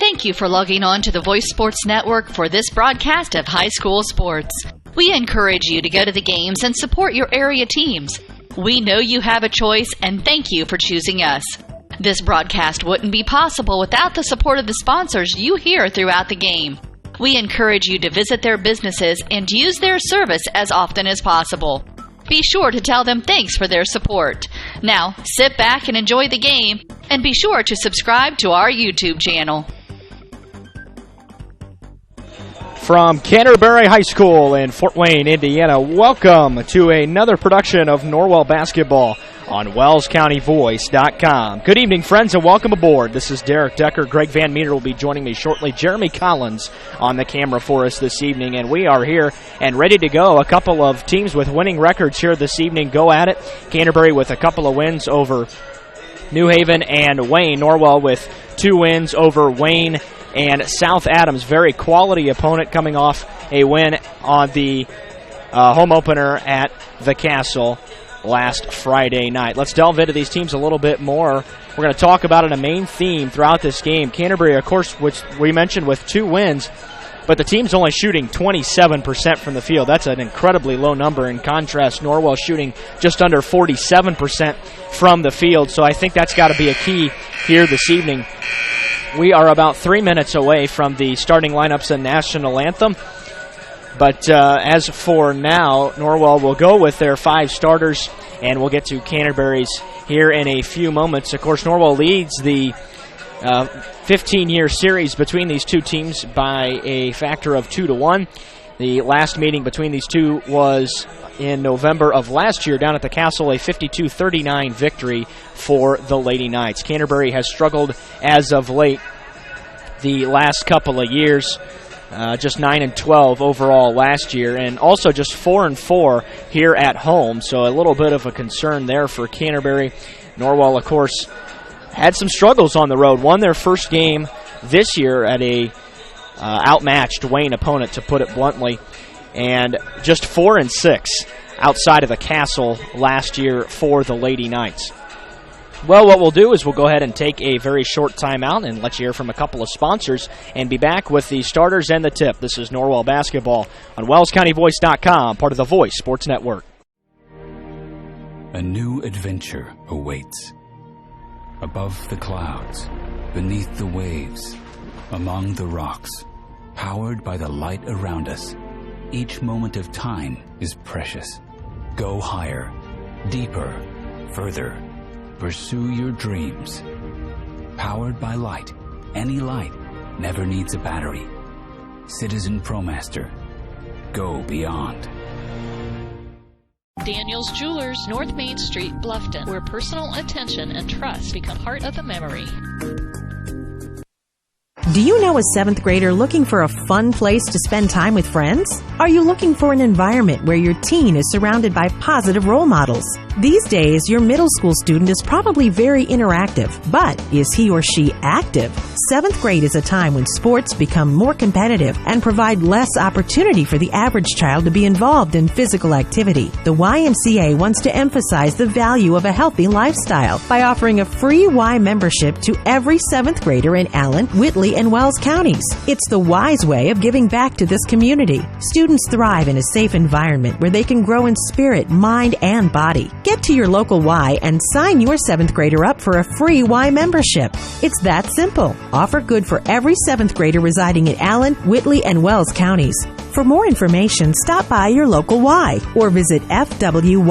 Thank you for logging on to the Voice Sports Network for this broadcast of high school sports. We encourage you to go to the games and support your area teams. We know you have a choice, and thank you for choosing us. This broadcast wouldn't be possible without the support of the sponsors you hear throughout the game. We encourage you to visit their businesses and use their service as often as possible. Be sure to tell them thanks for their support. Now, sit back and enjoy the game, and be sure to subscribe to our YouTube channel. From Canterbury High School in Fort Wayne, Indiana, welcome to another production of Norwell Basketball on WellsCountyVoice.com. Good evening, friends, and welcome aboard. This is Derek Decker. Greg Van Meter will be joining me shortly. Jeremy Collins on the camera for us this evening, and we are here and ready to go. A couple of teams with winning records here this evening go at it. Canterbury with a couple of wins over New Haven and Wayne. Norwell with 2 wins over Wayne and South Adams. Very quality opponent coming off a win on the home opener at the Castle last Friday night. Let's delve into these teams a little bit more. We're going to talk about it, a main theme throughout this game. Canterbury, of course, which we mentioned with 2 wins, but the team's only shooting 27% from the field. That's an incredibly low number. In contrast, Norwell shooting just under 47% from the field, so I think that's got to be a key here this evening. We are about 3 minutes away from the starting lineups and national anthem. But as for now, Norwell will go with their 5 starters, and we'll get to Canterbury's here in a few moments. Of course, Norwell leads the 15-year series between these two teams by a factor of 2-1. The last meeting between these two was in November of last year down at the Castle, a 52-39 victory for the Lady Knights. Canterbury has struggled as of late the last couple of years, just 9-12 overall last year, and also just 4-4 here at home, so a little bit of a concern there for Canterbury. Norwell, of course, had some struggles on the road, won their first game this year at a outmatched Wayne opponent, to put it bluntly, and just 4-6 outside of the Castle last year for the Lady Knights. Well, what we'll do is we'll go ahead and take a very short timeout and let you hear from a couple of sponsors and be back with the starters and the tip. This is Norwell Basketball on WellsCountyVoice.com, part of the Voice Sports Network. A new adventure awaits. Above the clouds, beneath the waves, among the rocks, powered by the light around us. Each moment of time is precious. Go higher, deeper, further. Pursue your dreams. Powered by light. Any light never needs a battery. Citizen ProMaster. Go beyond. Daniel's Jewelers, North Main Street, Bluffton, where personal attention and trust become part of the memory. Do you know a 7th grader looking for a fun place to spend time with friends? Are you looking for an environment where your teen is surrounded by positive role models? These days, your middle school student is probably very interactive, but is he or she active? 7th grade is a time when sports become more competitive and provide less opportunity for the average child to be involved in physical activity. The YMCA wants to emphasize the value of a healthy lifestyle by offering a free Y membership to every 7th grader in Allen, Whitley, and Wells counties. It's the wise way of giving back to this community. Students thrive in a safe environment where they can grow in spirit, mind, and body. Get to your local Y and sign your 7th grader up for a free Y membership. It's that simple. Offer good for every 7th grader residing in Allen, Whitley, and Wells counties. For more information, stop by your local Y or visit fwymca.org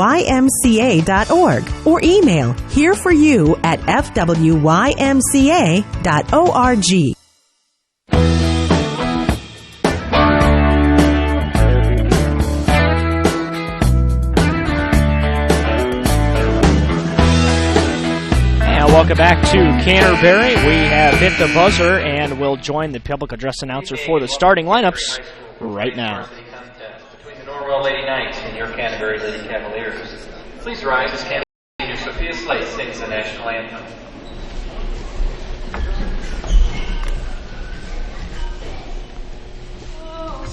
or email hereforyou@fwymca.org. Welcome back to Canterbury. We have hit the buzzer, and we'll join the public address announcer for the starting lineups right now. Between the Norwell Lady Knights and your Canterbury Lady Cavaliers. Please rise as Canterbury Senior Sophia Slate sings the national anthem. Oh,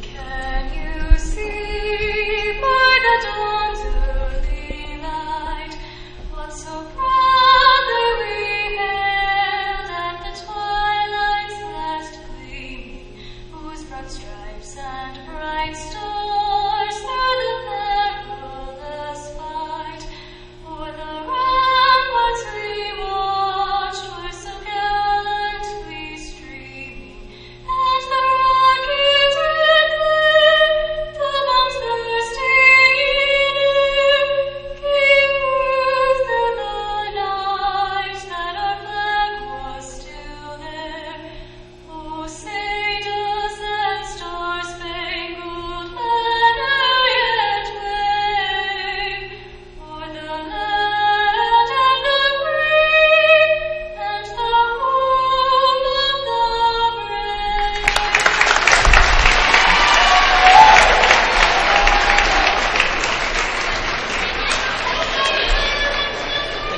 can you see by the dawn's early light what so proudly we hailed at the twilight's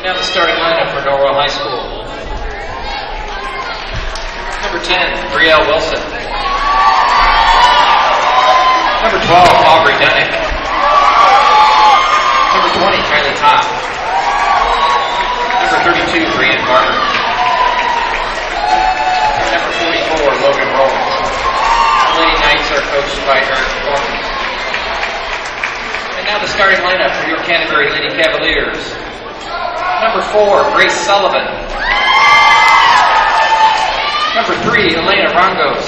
Now the starting lineup for Norwell High School. Number 10, Brielle Wilson. Number 12, Aubrey Dunnick. Number 20, Kylie Topp. Number 32, Brianne Barber. Number 44, Logan Rowland. The Lady Knights are coached by Eric Foreman. And now the starting lineup for your Canterbury Lady Cavaliers. Number 4, Grace Sullivan. Number 3, Elena Rongos.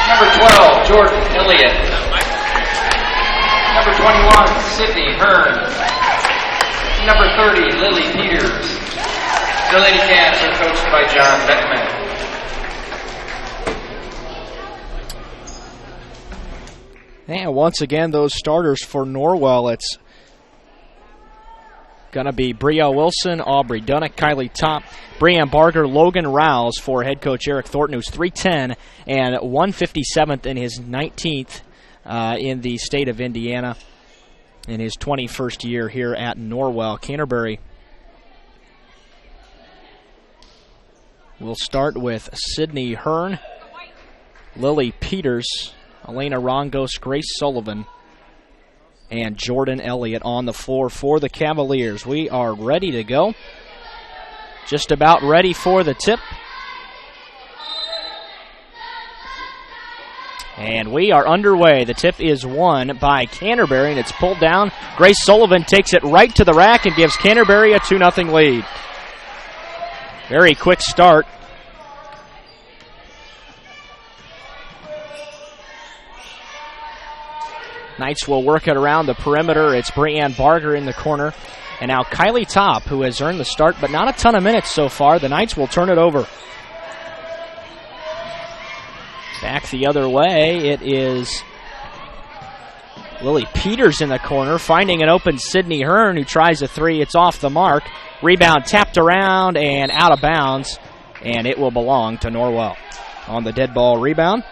Number 12, Jordan Elliott. Number 21, Sydney Hearn. Number 30, Lily Peters. The Lady Cats are coached by John Beckman. And once again, those starters for Norwell, it's going to be Brielle Wilson, Aubrey Dunnick, Kylie Topp, Brianne Barger, Logan Rouse for head coach Eric Thornton, who's 310 and 157th in his 19th in the state of Indiana in his 21st year here at Norwell. Canterbury will start with Sydney Hearn, Lily Peters, Elena Rongos, Grace Sullivan, and Jordan Elliott on the floor for the Cavaliers. We are ready to go. Just about ready for the tip. And we are underway. The tip is won by Canterbury, and it's pulled down. Grace Sullivan takes it right to the rack and gives Canterbury a 2-0 lead. Very quick start. Knights will work it around the perimeter. It's Brianne Barger in the corner. And now Kylie Topp, who has earned the start, but not a ton of minutes so far. The Knights will turn it over. Back the other way, it is Lily Peters in the corner, finding an open Sydney Hearn, who tries a three. It's off the mark. Rebound tapped around and out of bounds, and it will belong to Norwell. On the dead ball rebound.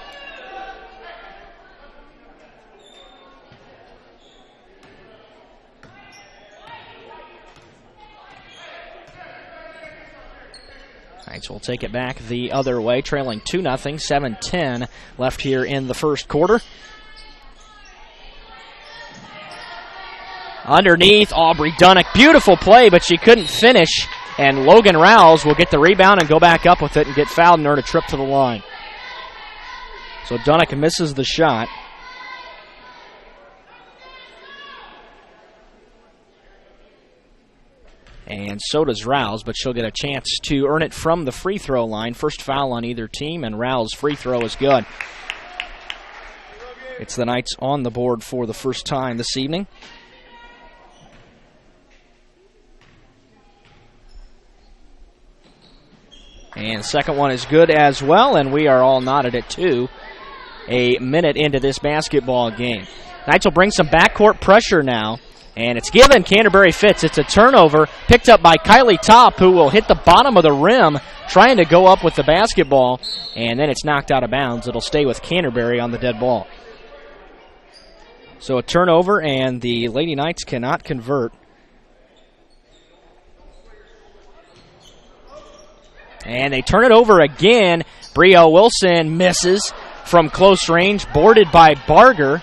Knights will take it back the other way, trailing 2-0, 7-10 left here in the first quarter. Underneath, Aubrey Dunnick. Beautiful play, but she couldn't finish. And Logan Rouse will get the rebound and go back up with it and get fouled and earn a trip to the line. So Dunnick misses the shot. And so does Rouse, but she'll get a chance to earn it from the free throw line. First foul on either team, and Rouse' free throw is good. It's the Knights on the board for the first time this evening. And the second one is good as well, and we are all knotted at 2. A minute into this basketball game. Knights will bring some backcourt pressure now. And it's given. Canterbury fits. It's a turnover picked up by Kylie Topp, who will hit the bottom of the rim trying to go up with the basketball. And then it's knocked out of bounds. It'll stay with Canterbury on the dead ball. So a turnover, and the Lady Knights cannot convert. And they turn it over again. Brielle Wilson misses from close range, boarded by Barger.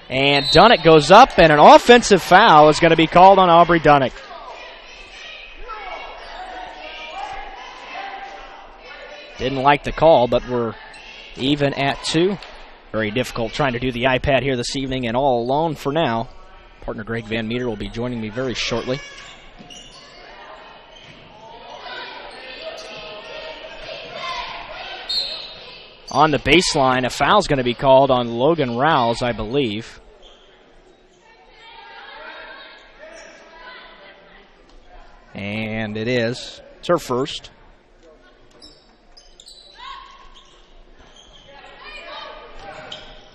And Dunnick goes up, and an offensive foul is going to be called on Aubrey Dunnick. Didn't like the call, but we're even at 2. Very difficult trying to do the iPad here this evening and all alone for now. Partner Greg Van Meter will be joining me very shortly. On the baseline, a foul's going to be called on Logan Rouse, I believe. And it is. It's her first.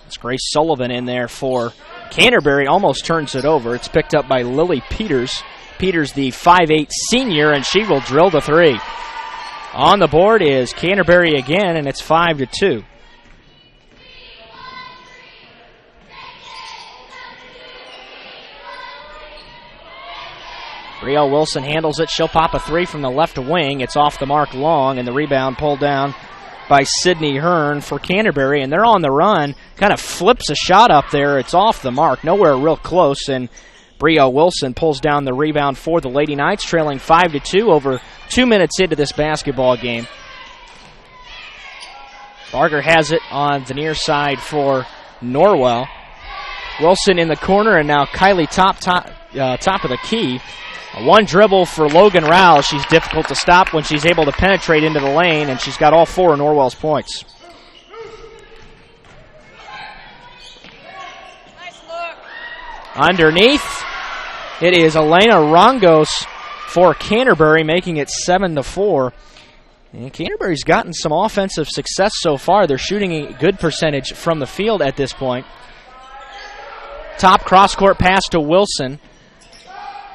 It's Grace Sullivan in there for Canterbury. Almost turns it over. It's picked up by Lily Peters. Peters, the 5'8 senior, and she will drill the 3. On the board is Canterbury again, and it's 5-2. Brielle Wilson handles it. She'll pop a 3 from the left wing. It's off the mark long, and the rebound pulled down by Sydney Hearn for Canterbury, and they're on the run. Kind of flips a shot up there. It's off the mark. Nowhere real close, and Brielle Wilson pulls down the rebound for the Lady Knights, trailing 5-2 over 2 minutes into this basketball game. Barger has it on the near side for Norwell. Wilson in the corner, and now Kylie top of the key. One dribble for Logan Rouse. She's difficult to stop when she's able to penetrate into the lane, and she's got all 4 of Norwell's points. Underneath, it is Elena Rongos for Canterbury, making it 7-4. And Canterbury's gotten some offensive success so far. They're shooting a good percentage from the field at this point. Top cross-court pass to Wilson.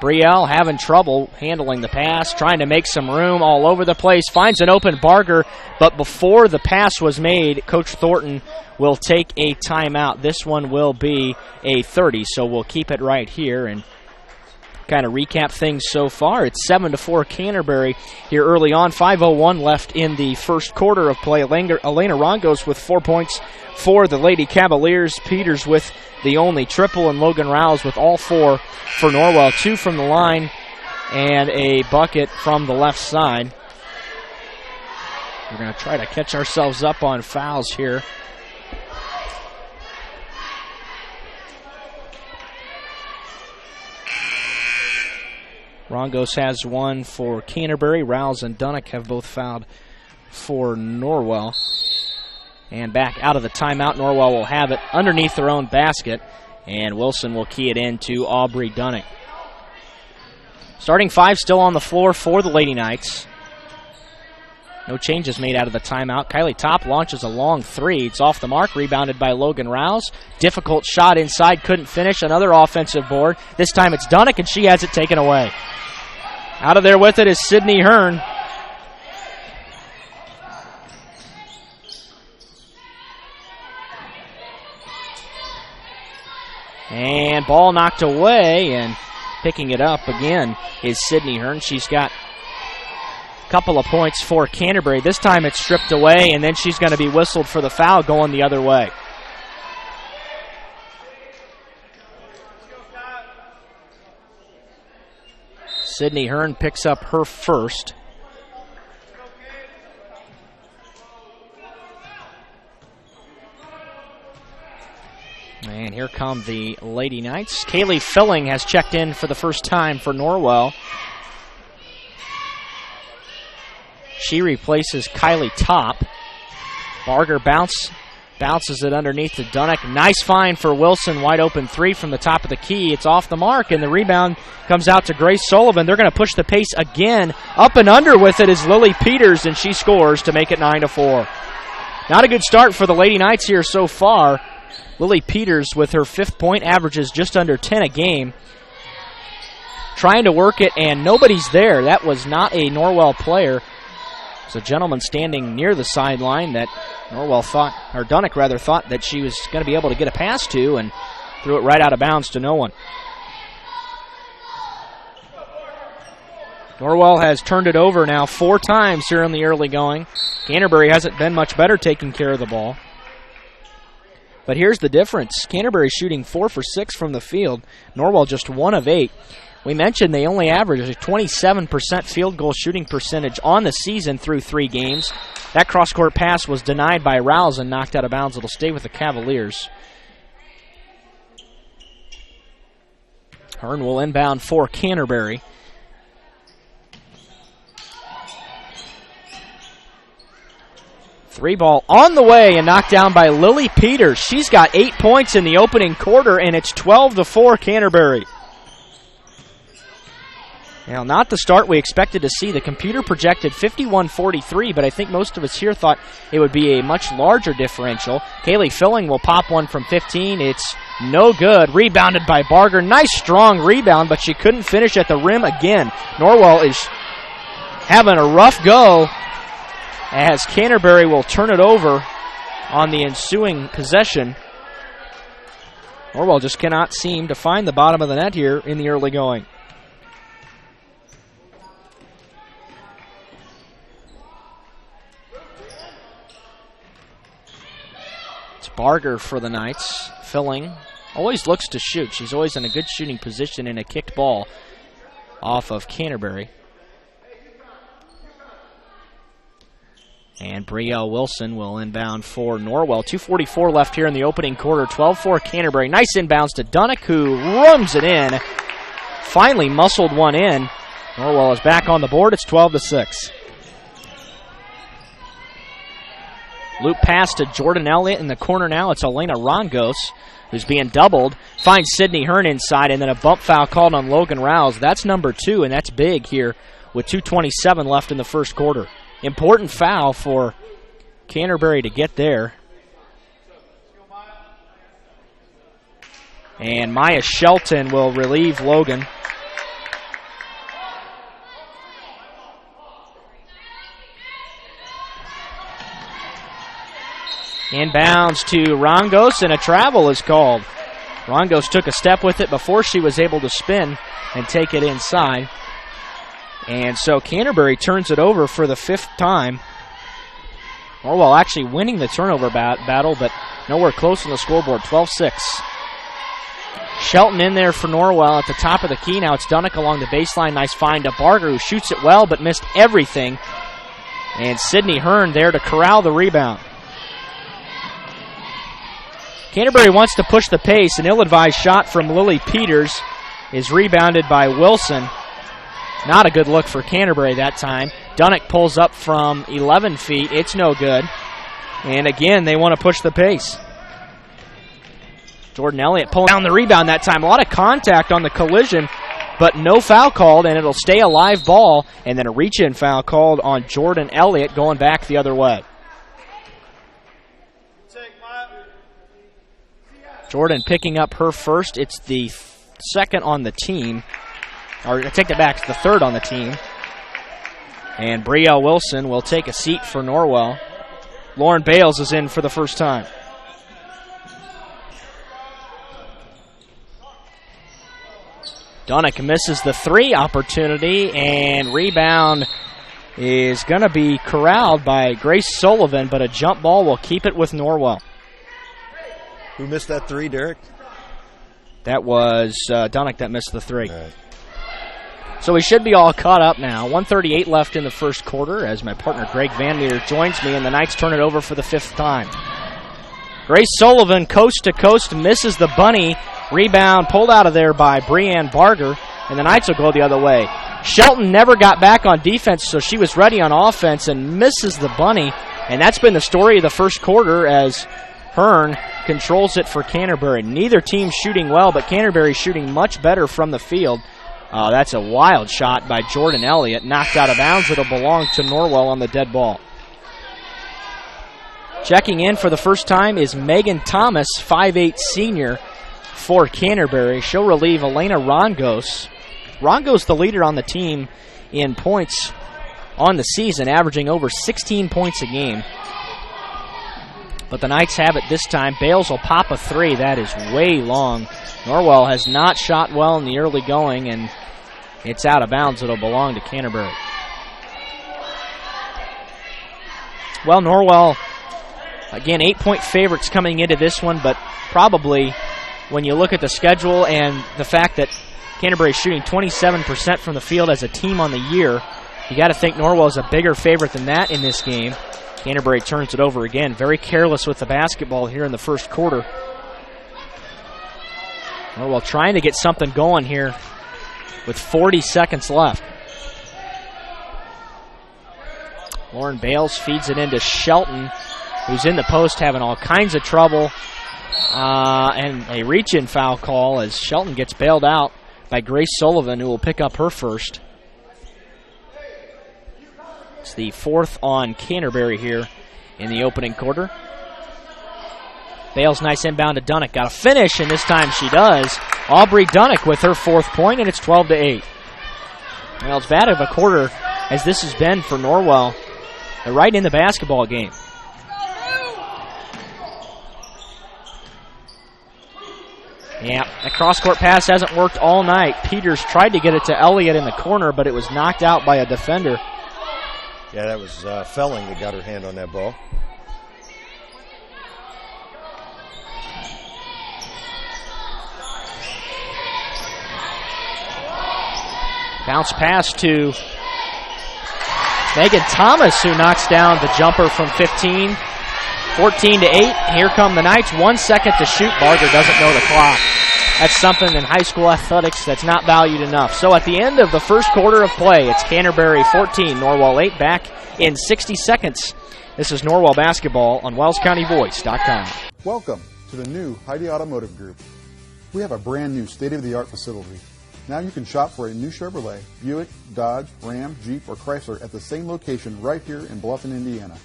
Brielle having trouble handling the pass, trying to make some room all over the place. Finds an open Barger, but before the pass was made, Coach Thornton will take a timeout. This one will be a 30, so we'll keep it right here and kind of recap things so far. It's 7-4 Canterbury here early on. 5:01 left in the first quarter of play. Elena Rongos with 4 points for the Lady Cavaliers. Peters with the only triple, and Logan Rouse with all 4 for Norwell. 2 from the line and a bucket from the left side. We're going to try to catch ourselves up on fouls here. Rongos has one for Canterbury. Rouse and Dunnick have both fouled for Norwell. And back out of the timeout, Norwell will have it underneath their own basket, and Wilson will key it in to Aubrey Dunnick. Starting 5 still on the floor for the Lady Knights. No changes made out of the timeout. Kylie Top launches a long 3. It's off the mark, rebounded by Logan Rouse. Difficult shot inside, couldn't finish. Another offensive board. This time it's Dunnick, and she has it taken away. Out of there with it is Sydney Hearn. And ball knocked away, and picking it up again is Sydney Hearn. She's got a couple of points for Canterbury. This time it's stripped away, and then she's going to be whistled for the foul going the other way. Sydney Hearn picks up her first. And here come the Lady Knights. Kaylee Filling has checked in for the first time for Norwell. She replaces Kylie Top. Barger bounces it underneath to Dunnick. Nice find for Wilson. Wide open 3 from the top of the key. It's off the mark, and the rebound comes out to Grace Sullivan. They're going to push the pace again. Up and under with it is Lily Peters, and she scores to make it 9-4. Not a good start for the Lady Knights here so far. Lily Peters with her 5th point, averages just under 10 a game. Trying to work it, and nobody's there. That was not a Norwell player. It's a gentleman standing near the sideline that Dunnick thought that she was going to be able to get a pass to, and threw it right out of bounds to no one. Norwell has turned it over now 4 times here in the early going. Canterbury hasn't been much better taking care of the ball. But here's the difference. Canterbury shooting 4 for 6 from the field. Norwell just 1 of 8. We mentioned they only average a 27% field goal shooting percentage on the season through 3 games. That cross-court pass was denied by Rouse and knocked out of bounds. It'll stay with the Cavaliers. Hearn will inbound for Canterbury. Three ball on the way and knocked down by Lily Peters. She's got 8 points in the opening quarter, and it's 12-4 Canterbury. Now, not the start we expected to see. The computer projected 51-43, but I think most of us here thought it would be a much larger differential. Kaylee Filling will pop one from 15. It's no good. Rebounded by Barger. Nice, strong rebound, but she couldn't finish at the rim again. Norwell is having a rough go as Canterbury will turn it over on the ensuing possession. Norwell just cannot seem to find the bottom of the net here in the early going. Barger for the Knights. Filling always looks to shoot. She's always in a good shooting position in a kicked ball off of Canterbury. And Brielle Wilson will inbound for Norwell. 2:44 left here in the opening quarter. 12-4 Canterbury. Nice inbounds to Dunnick, who runs it in. Finally muscled one in. Norwell is back on the board. It's 12-6. Loop pass to Jordan Elliott in the corner now. It's Elena Rongos who's being doubled. Finds Sydney Hearn inside, and then a bump foul called on Logan Rouse. That's number 2, and that's big here with 2:27 left in the first quarter. Important foul for Canterbury to get there. And Maya Shelton will relieve Logan. Inbounds to Rongos, and a travel is called. Rongos took a step with it before she was able to spin and take it inside. And so Canterbury turns it over for the 5th time. Norwell actually winning the turnover battle, but nowhere close on the scoreboard, 12-6. Shelton in there for Norwell at the top of the key. Now it's Dunnick along the baseline. Nice find to Barger, who shoots it well but missed everything. And Sydney Hearn there to corral the rebound. Canterbury wants to push the pace. An ill-advised shot from Lily Peters is rebounded by Wilson. Not a good look for Canterbury that time. Dunnick pulls up from 11 feet. It's no good. And again, they want to push the pace. Jordan Elliott pulling down the rebound that time. A lot of contact on the collision, but no foul called, and it'll stay a live ball. And then a reach-in foul called on Jordan Elliott going back the other way. Jordan picking up her first. It's the 2nd on the team. Or I take that back, it's the 3rd on the team. And Brielle Wilson will take a seat for Norwell. Lauren Bales is in for the first time. Dunnick misses the 3 opportunity, and rebound is going to be corralled by Grace Sullivan, but a jump ball will keep it with Norwell. Who missed that 3, Derek? That was Dunnick that missed the 3. All right. So we should be all caught up now. 1:38 left in the first quarter as my partner Greg Van Meter joins me, and the Knights turn it over for the 5th time. Grace Sullivan, coast to coast, misses the bunny. Rebound pulled out of there by Breanne Barger, and the Knights will go the other way. Shelton never got back on defense, so she was ready on offense and misses the bunny, and that's been the story of the first quarter as Hearn controls it for Canterbury. Neither team shooting well, but Canterbury shooting much better from the field. That's a wild shot by Jordan Elliott. Knocked out of bounds. It'll belong to Norwell on the dead ball. Checking in for the first time is Megan Thomas, 5'8 senior for Canterbury. She'll relieve Elena Rongos. Rongos the leader on the team in points on the season, averaging over 16 points a game. But the Knights have it this time. Bales will pop a 3. That is way long. Norwell has not shot well in the early going, and it's out of bounds. It'll belong to Canterbury. Well, Norwell, again, 8-point favorites coming into this one, but probably when you look at the schedule and the fact that Canterbury shooting 27% from the field as a team on the year. You got to think Norwell is a bigger favorite than that in this game. Canterbury turns it over again. Very careless with the basketball here in the first quarter. Norwell trying to get something going here with 40 seconds left. Lauren Bales feeds it into Shelton, who's in the post having all kinds of trouble. And a reach-in foul call as Shelton gets bailed out by Grace Sullivan, who will pick up her first. It's the fourth on Canterbury here in the opening quarter. Bales, nice inbound to Dunnick. Got a finish, and this time she does. Aubrey Dunnick with her fourth point, and it's 12-8. Well, as bad of a quarter as this has been for Norwell, they're right in the basketball game. Yeah, the cross-court pass hasn't worked all night. Peters tried to get it to Elliott in the corner, but it was knocked out by a defender. Yeah, that was Felling that got her hand on that ball. Bounce pass to Megan Thomas, who knocks down the jumper from 15. 14-8. Here come the Knights. 1 second to shoot. Barger doesn't know the clock. That's something in high school athletics that's not valued enough. So at the end of the first quarter of play, it's Canterbury 14, Norwell 8, back in 60 seconds. This is Norwell basketball on WellsCountyVoice.com. Welcome to the new Heidi Automotive Group. We have a brand new state-of-the-art facility. Now you can shop for a new Chevrolet, Buick, Dodge, Ram, Jeep, or Chrysler at the same location right here in Bluffton, Indiana.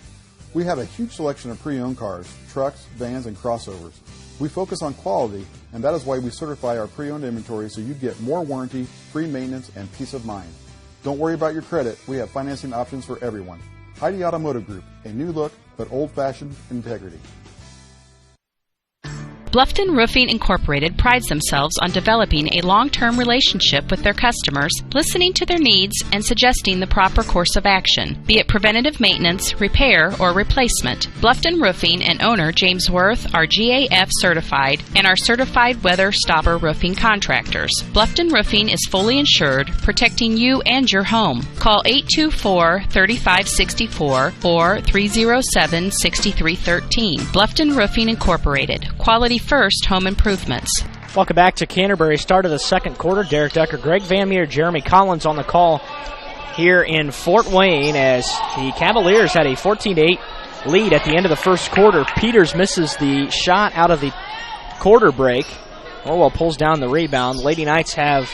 We have a huge selection of pre-owned cars, trucks, vans, and crossovers. We focus on quality, and that is why we certify our pre-owned inventory so you get more warranty, free maintenance, and peace of mind. Don't worry about your credit. We have financing options for everyone. Heidi Automotive Group, a new look, but old-fashioned integrity. Bluffton Roofing Incorporated prides themselves on developing a long-term relationship with their customers, listening to their needs and suggesting the proper course of action, be it preventative maintenance, repair, or replacement. Bluffton Roofing and owner James Worth are GAF certified and are certified weather stopper roofing contractors. Bluffton Roofing is fully insured, protecting you and your home. Call 824-3564 or 307-6313. Bluffton Roofing Incorporated. Quality first home improvements. Welcome back to Canterbury. Start of the second quarter. Derek Decker, Greg Van Meer, Jeremy Collins on the call here in Fort Wayne as the Cavaliers had a 14-8 lead at the end of the first quarter. Peters misses the shot out of the quarter break. Norwell pulls down the rebound. Lady Knights have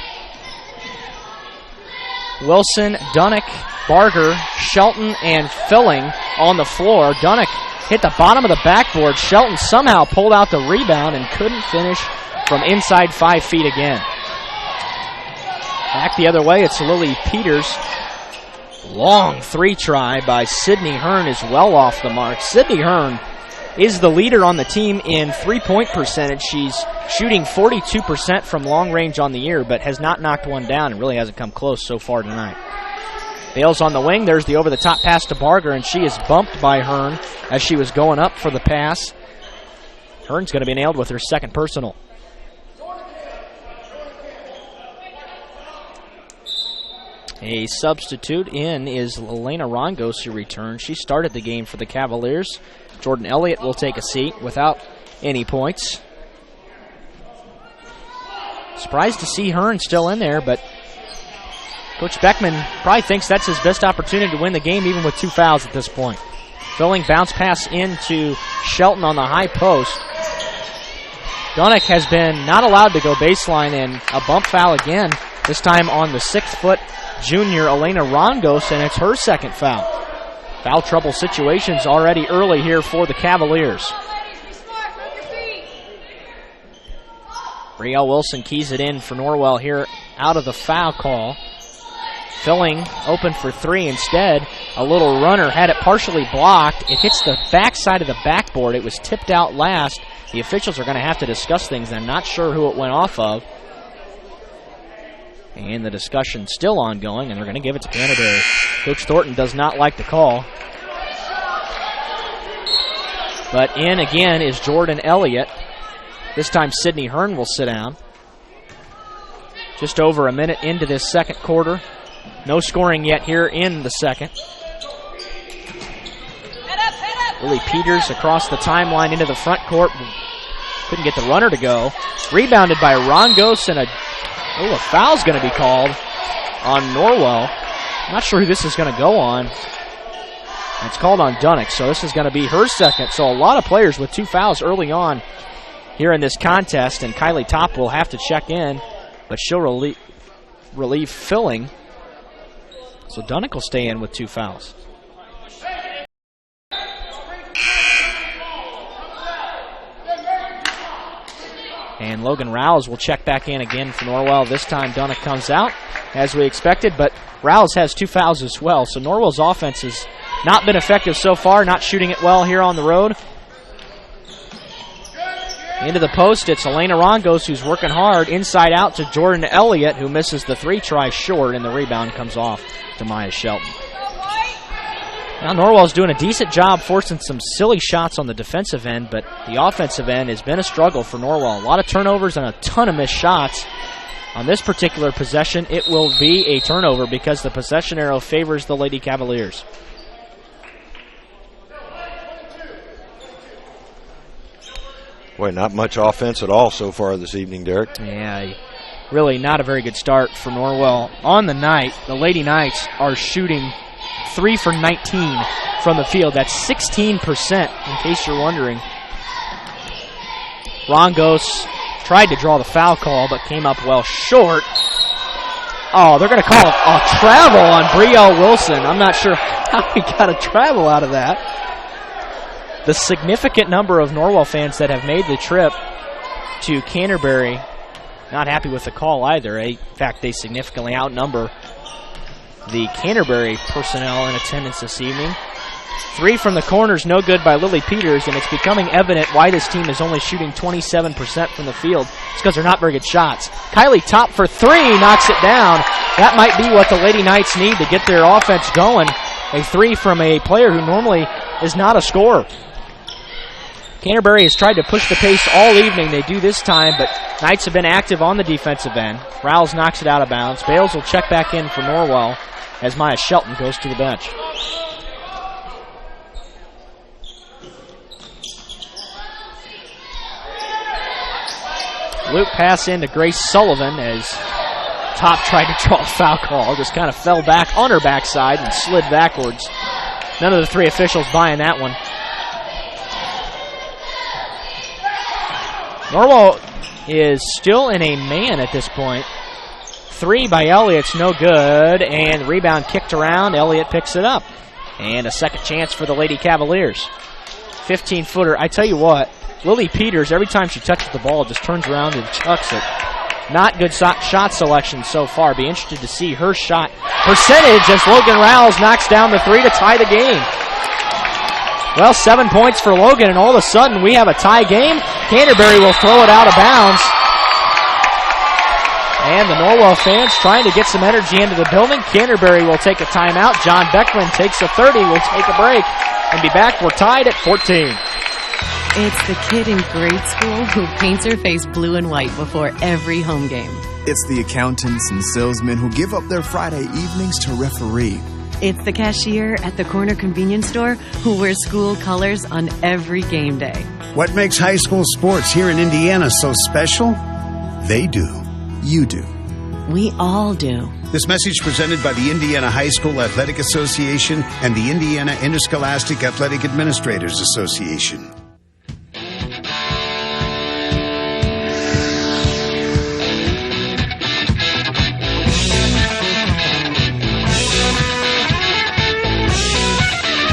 Wilson, Dunnick, Barger, Shelton, and Filling on the floor. Dunnick hit the bottom of the backboard. Shelton somehow pulled out the rebound and couldn't finish from inside 5 feet again. Back the other way, it's Lily Peters. Long three try by Sydney Hearn is well off the mark. Sydney Hearn is the leader on the team in three-point percentage. She's shooting 42% from long range on the year, but has not knocked one down and really hasn't come close so far tonight. Bales on the wing. There's the over-the-top pass to Barger, and she is bumped by Hearn as she was going up for the pass. Hearn's going to be nailed with her second personal. A substitute in is Elena Rongos, who returns. She started the game for the Cavaliers. Jordan Elliott will take a seat without any points. Surprised to see Hearn still in there, but Coach Beckman probably thinks that's his best opportunity to win the game, even with 2 fouls at this point. Filling bounce pass into Shelton on the high post. Dunnick has been not allowed to go baseline, and a bump foul again, this time on the 6-foot junior Elena Rongos, and it's her second foul. Foul trouble situations already early here for the Cavaliers. Brielle Wilson keys it in for Norwell here out of the foul call. Filling open for three instead. A little runner had it partially blocked. It hits the backside of the backboard. It was tipped out last. The officials are going to have to discuss things. I'm not sure who it went off of. And the discussion still ongoing, and they're going to give it to Canterbury. Coach Thornton does not like the call. But in again is Jordan Elliott. This time Sydney Hearn will sit down. Just over a minute into this second quarter. No scoring yet here in the second. Lily Peters across the timeline into the front court. Couldn't get the runner to go. Rebounded by Rongos, and a foul's going to be called on Norwell. Not sure who this is going to go on. It's called on Dunnick, so this is going to be her second. So a lot of players with 2 fouls early on here in this contest, and Kylie Top will have to check in, but she'll relieve Filling. So Dunnick will stay in with 2 fouls. And Logan Rouse will check back in again for Norwell. This time Dunnick comes out as we expected, but Rouse has 2 fouls as well. So Norwell's offense has not been effective so far, not shooting it well here on the road. Into the post, it's Elena Rongos who's working hard. Inside out to Jordan Elliott, who misses the 3 try short, and the rebound comes off to Maya Shelton. Now Norwell's doing a decent job forcing some silly shots on the defensive end, but the offensive end has been a struggle for Norwell. A lot of turnovers and a ton of missed shots. On this particular possession, it will be a turnover because the possession arrow favors the Lady Cavaliers. Boy, not much offense at all so far this evening, Derek. Yeah, really not a very good start for Norwell. On the night, the Lady Knights are shooting 3 for 19 from the field. That's 16%, in case you're wondering. Rongos tried to draw the foul call, but came up well short. Oh, they're going to call a travel on Brielle Wilson. I'm not sure how he got a travel out of that. The significant number of Norwell fans that have made the trip to Canterbury, not happy with the call either. In fact, they significantly outnumber the Canterbury personnel in attendance this evening. 3 from the corners, no good by Lily Peters, and it's becoming evident why this team is only shooting 27% from the field. It's because they're not very good shots. Kylie Top for 3, knocks it down. That might be what the Lady Knights need to get their offense going. A 3 from a player who normally is not a scorer. Canterbury has tried to push the pace all evening. They do this time, but Knights have been active on the defensive end. Rouse knocks it out of bounds. Bales will check back in for Norwell as Maya Shelton goes to the bench. Loop pass into Grace Sullivan as Top tried to draw a foul call. Just kind of fell back on her backside and slid backwards. None of the 3 officials buying that one. Norwell is still in a man at this point. 3 by Elliott's no good, and rebound kicked around. Elliott picks it up. And a second chance for the Lady Cavaliers. 15-footer. I tell you what, Lily Peters, every time she touches the ball, just turns around and chucks it. Not good shot selection so far. Be interested to see her shot percentage as Logan Rouse knocks down the 3 to tie the game. Well, 7 points for Logan, and all of a sudden we have a tie game. Canterbury will throw it out of bounds. And the Norwell fans trying to get some energy into the building. Canterbury will take a timeout. John Beckman takes a 30. We'll take a break and be back. We're tied at 14. It's the kid in grade school who paints her face blue and white before every home game. It's the accountants and salesmen who give up their Friday evenings to referee. It's the cashier at the corner convenience store who wears school colors on every game day. What makes high school sports here in Indiana so special? They do. You do. We all do. This message presented by the Indiana High School Athletic Association and the Indiana Interscholastic Athletic Administrators Association.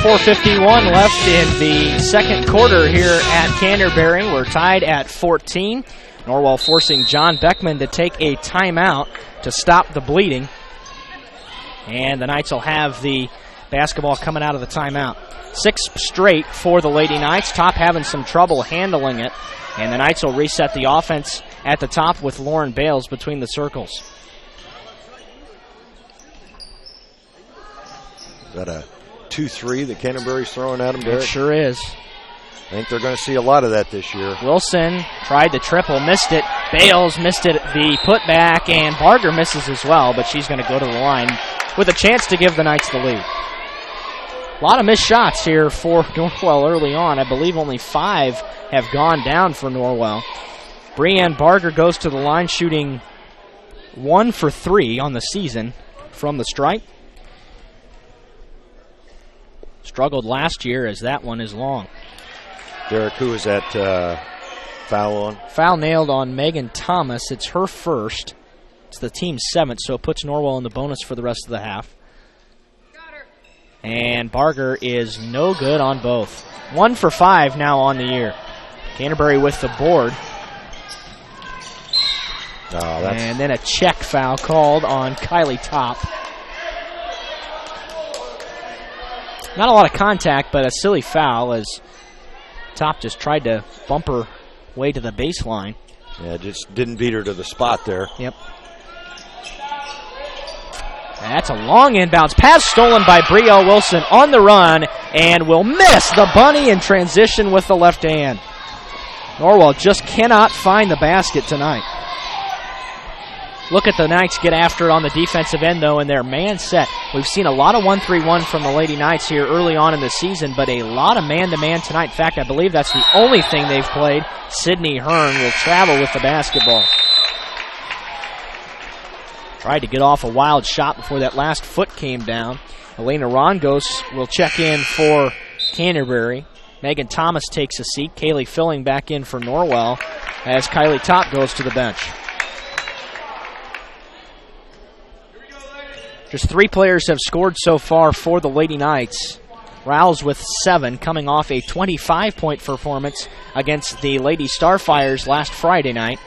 .451 left in the second quarter here at Canterbury. We're tied at 14. Norwell forcing John Beckman to take a timeout to stop the bleeding. And the Knights will have the basketball coming out of the timeout. 6 straight for the Lady Knights. Top having some trouble handling it. And the Knights will reset the offense at the top with Lauren Bales between the circles. Is that a 2-3 that Canterbury's throwing at him, Derek? It sure is. I think they're going to see a lot of that this year. Wilson tried the triple, missed it. Bales missed it, the putback, and Barger misses as well, but she's going to go to the line with a chance to give the Knights the lead. A lot of missed shots here for Norwell early on. I believe only 5 have gone down for Norwell. Brianne Barger goes to the line shooting 1 for 3 on the season from the stripe. Struggled last year as that one is long. Derek, who is that foul on? Foul nailed on Megan Thomas. It's her first. It's the team's 7th, so it puts Norwell in the bonus for the rest of the half. And Barger is no good on both. 1 for 5 now on the year. Canterbury with the board. And then a check foul called on Kylie Top. Not a lot of contact, but a silly foul as Top just tried to bump her way to the baseline. Yeah, just didn't beat her to the spot there. Yep. That's a long inbounds pass stolen by Brielle Wilson on the run and will miss the bunny in transition with the left hand. Norwell just cannot find the basket tonight. Look at the Knights get after it on the defensive end, though, in their man set. We've seen a lot of 1-3-1 from the Lady Knights here early on in the season, but a lot of man-to-man tonight. In fact, I believe that's the only thing they've played. Sydney Hearn will travel with the basketball. Tried to get off a wild shot before that last foot came down. Elena Rongos will check in for Canterbury. Megan Thomas takes a seat. Kaylee Filling back in for Norwell as Kylie Top goes to the bench. Just 3 players have scored so far for the Lady Knights. Rouse with 7, coming off a 25-point performance against the Lady Starfires last Friday night.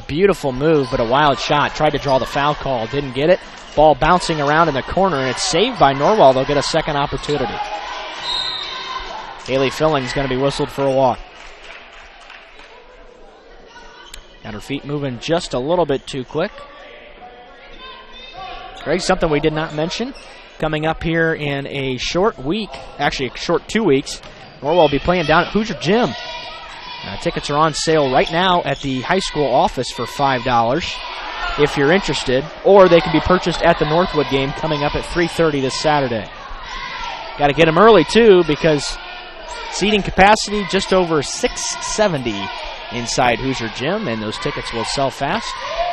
Beautiful move, but a wild shot. Tried to draw the foul call, didn't get it. Ball bouncing around in the corner, and it's saved by Norwell. They'll get a second opportunity. Kaylee Filling's going to be whistled for a walk. Got her feet moving just a little bit too quick. Greg, something we did not mention, coming up here in a short week, actually a short 2 weeks, Norwell will be playing down at Hoosier Gym. Tickets are on sale right now at the high school office for $5 if you're interested, or they can be purchased at the Northwood game coming up at 3:30 this Saturday. Got to get them early, too, because seating capacity just over 670 inside Hoosier Gym, and those tickets will sell fast.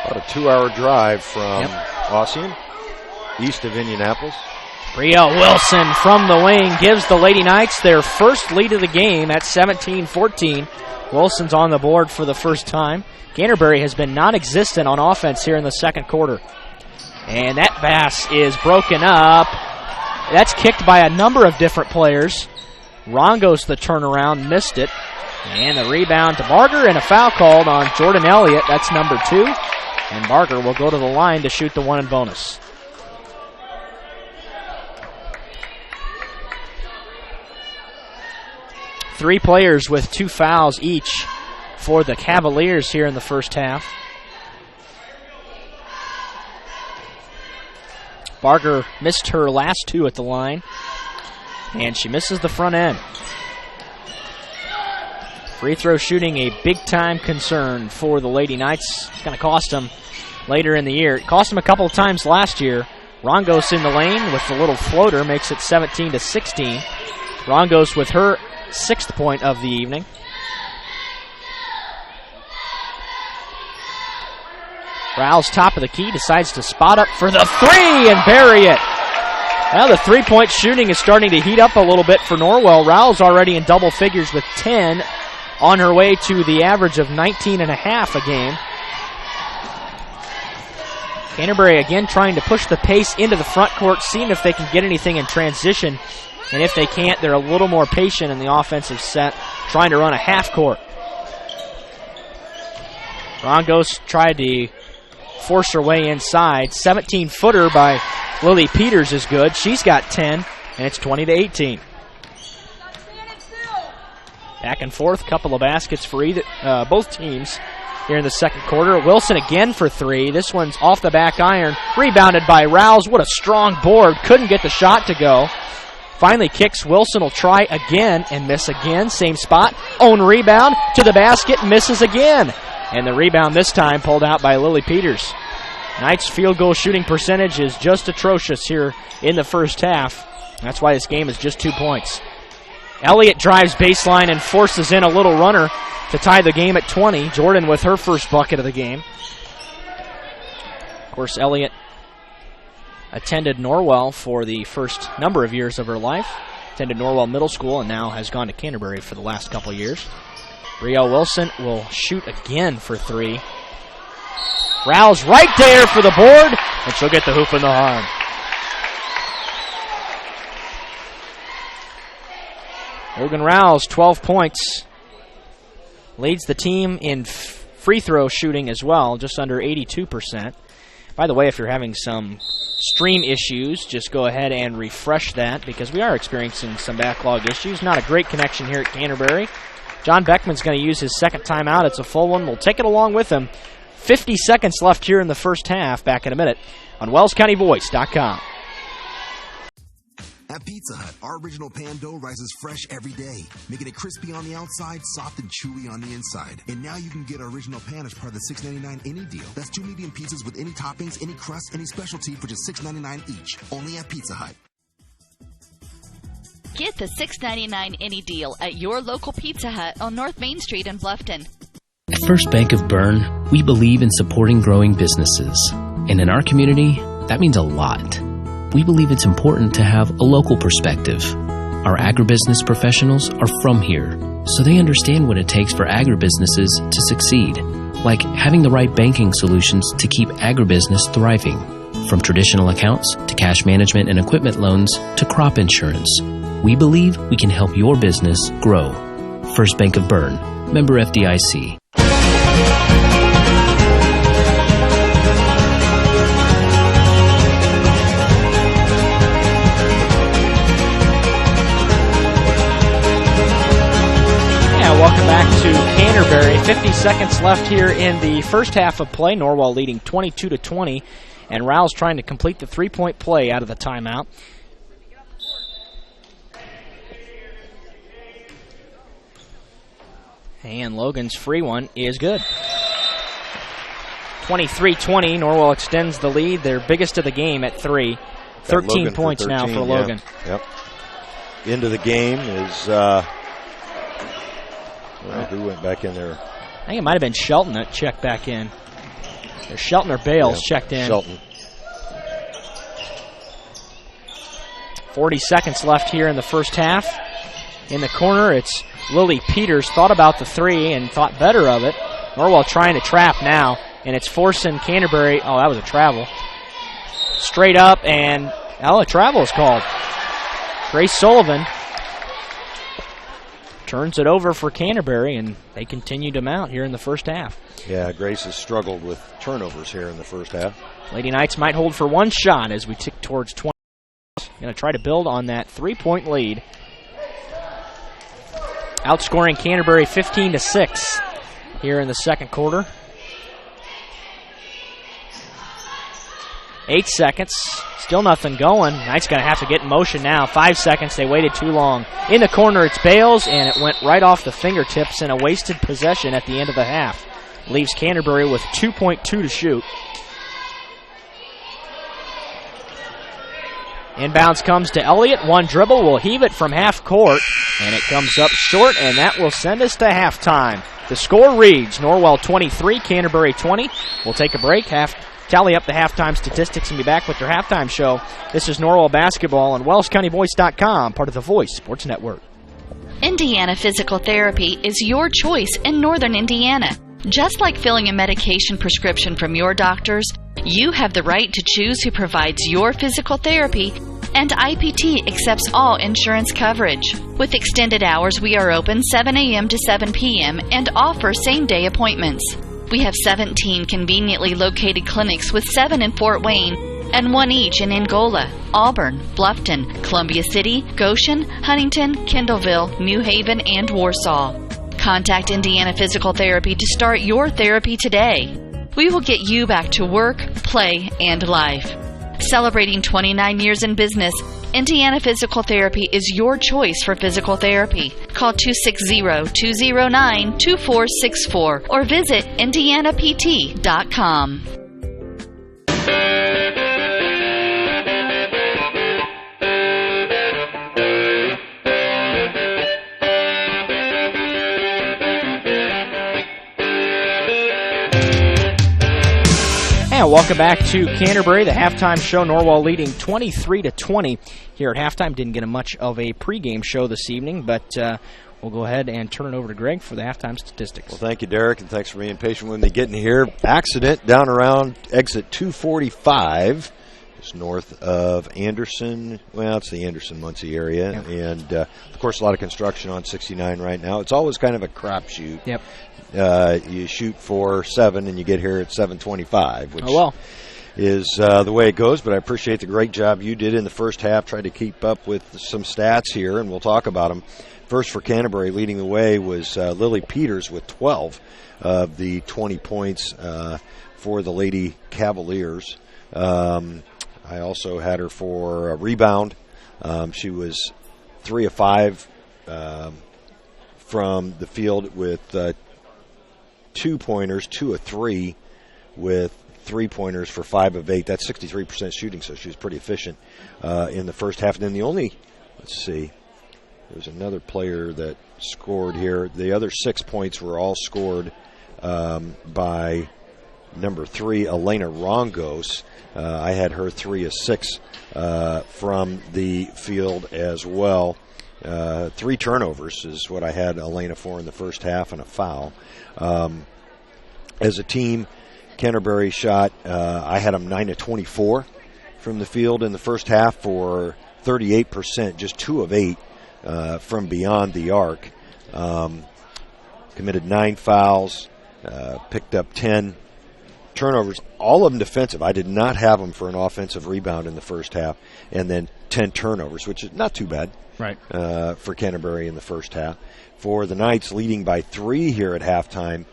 About a 2-hour drive from Ossian, east of Indianapolis. Brielle Wilson from the wing gives the Lady Knights their first lead of the game at 17-14. Wilson's on the board for the first time. Canterbury has been non-existent on offense here in the second quarter. And that pass is broken up. That's kicked by a number of different players. Rongos the turnaround, missed it. And the rebound to Barger and a foul called on Jordan Elliott. That's number 2. And Barger will go to the line to shoot the 1 and bonus. Three players with 2 fouls each for the Cavaliers here in the first half. Barger missed her last 2 at the line, and she misses the front end. Free throw shooting a big-time concern for the Lady Knights. It's going to cost them later in the year. It cost them a couple of times last year. Rongos in the lane with the little floater makes it 17-16. Rongos with her 6th point of the evening. Rouse, top of the key, decides to spot up for the 3 and bury it. Now the 3-point shooting is starting to heat up a little bit for Norwell. Rouse already in double figures with 10, on her way to the average of 19.5 a game. Canterbury again trying to push the pace into the front court, seeing if they can get anything in transition. And if they can't, they're a little more patient in the offensive set, trying to run a half court. Rongos tried to force her way inside. 17-footer by Lily Peters is good. She's got 10, and it's 20-18. Back and forth, couple of baskets for both teams here in the second quarter. Wilson again for 3. This one's off the back iron. Rebounded by Rouse. What a strong board. Couldn't get the shot to go. Finally kicks. Wilson will try again and miss again. Same spot. Own rebound to the basket. Misses again. And the rebound this time pulled out by Lily Peters. Knights' field goal shooting percentage is just atrocious here in the first half. That's why this game is just 2 points. Elliott drives baseline and forces in a little runner to tie the game at 20. Jordan with her first bucket of the game. Of course, Elliott attended Norwell for the first number of years of her life. Attended Norwell Middle School and now has gone to Canterbury for the last couple years. Brielle Wilson will shoot again for 3. Rouse right there for the board, and she'll get the hoop in the arm. Logan Rouse, 12 points. Leads the team in free throw shooting as well, just under 82%. By the way, if you're having some stream issues, just go ahead and refresh that because we are experiencing some backlog issues. Not a great connection here at Canterbury. John Beckman's going to use his second timeout. It's a full one. We'll take it along with him. 50 seconds left here in the first half. Back in a minute on WellsCountyVoice.com. At Pizza Hut, our original pan dough rises fresh every day, making it crispy on the outside, soft and chewy on the inside. And now you can get our original pan as part of the $6.99 any deal. That's 2 medium pizzas with any toppings, any crust, any specialty for just $6.99 each. Only at Pizza Hut. Get the $6.99 any deal at your local Pizza Hut on North Main Street in Bluffton. At First Bank of Bern, we believe in supporting growing businesses. And in our community, that means a lot. We believe it's important to have a local perspective. Our agribusiness professionals are from here, so they understand what it takes for agribusinesses to succeed, like having the right banking solutions to keep agribusiness thriving, from traditional accounts to cash management and equipment loans to crop insurance. We believe we can help your business grow. First Bank of Bern, member FDIC. Welcome back to Canterbury. 50 seconds left here in the first half of play. Norwell leading 22-20, and Rouse trying to complete the three-point play out of the timeout. And Logan's free one is good. 23-20, Norwell extends the lead, their biggest of the game at 3. 13 points now for Logan. Yep. Into the game is... who went back in there? I think it might have been Shelton that checked back in. Or Shelton or Bales checked in. Shelton. 40 seconds left here in the first half. In the corner, it's Lily Peters. Thought about the 3 and thought better of it. Norwell trying to trap now, and it's forcing Canterbury. Oh, that was a travel. Straight up, and a travel is called. Grace Sullivan turns it over for Canterbury, and they continue to mount here in the first half. Yeah, Grace has struggled with turnovers here in the first half. Lady Knights might hold for one shot as we tick towards 20. Going to try to build on that three-point lead. Outscoring Canterbury 15-6 here in the second quarter. 8 seconds. Still nothing going. Knights going to have to get in motion now. 5 seconds. They waited too long. In the corner, it's Bales, and it went right off the fingertips in a wasted possession at the end of the half. Leaves Canterbury with 2.2 to shoot. Inbounds comes to Elliott. One dribble will heave it from half court, and it comes up short, and that will send us to halftime. The score reads Norwell 23, Canterbury 20. We'll take a break. Tally up the halftime statistics and be back with their halftime show. This is Norwell Basketball on WellsCountyVoice.com, part of the Voice Sports Network. Indiana Physical Therapy is your choice in Northern Indiana. Just like filling a medication prescription from your doctors, you have the right to choose who provides your physical therapy, and IPT accepts all insurance coverage. With extended hours, we are open 7 a.m. to 7 p.m. and offer same-day appointments. We have 17 conveniently located clinics with 7 in Fort Wayne and 1 each in Angola, Auburn, Bluffton, Columbia City, Goshen, Huntington, Kendallville, New Haven, and Warsaw. Contact Indiana Physical Therapy to start your therapy today. We will get you back to work, play, and life. Celebrating 29 years in business, Indiana Physical Therapy is your choice for physical therapy. Call 260-209-2464 or visit indianapt.com. And welcome back to Canterbury, the halftime show. Norwell leading 23-20 here at halftime. Didn't get much of a pregame show this evening, but we'll go ahead and turn it over to Greg for the halftime statistics. Well, thank you, Derek, and thanks for being patient with me getting here. Accident down around exit 245. It's north of Anderson. Well, it's the Anderson-Muncie area. Yep. And, of course, a lot of construction on 69 right now. It's always kind of a crapshoot. Yep. You shoot for 7 and you get here at 7:25, which is the way it goes. But I appreciate the great job you did in the first half, tried to keep up with some stats here, and we'll talk about them. First for Canterbury, leading the way was Lily Peters with 12 of the 20 points for the Lady Cavaliers. I also had her for a rebound. She was 3 of 5 from the field with 2-pointers, 2 of 3 with 3-pointers for 5 of 8. That's 63% shooting, so she was pretty efficient in the first half. And then let's see, there's another player that scored here. The other 6 points were all scored by number 3, Elena Rongos. I had her 3 of 6 from the field as well. 3 turnovers is what I had Elena for in the first half, and a foul. As a team, Canterbury shot, I had them 9 of 24 from the field in the first half for 38%, just 2 of 8 from beyond the arc. Committed 9 fouls, picked up 10 turnovers, all of them defensive. I did not have them for an offensive rebound in the first half, and then 10 turnovers, which is not too bad. Right. For Canterbury in the first half. For the Knights, leading by 3 here at halftime,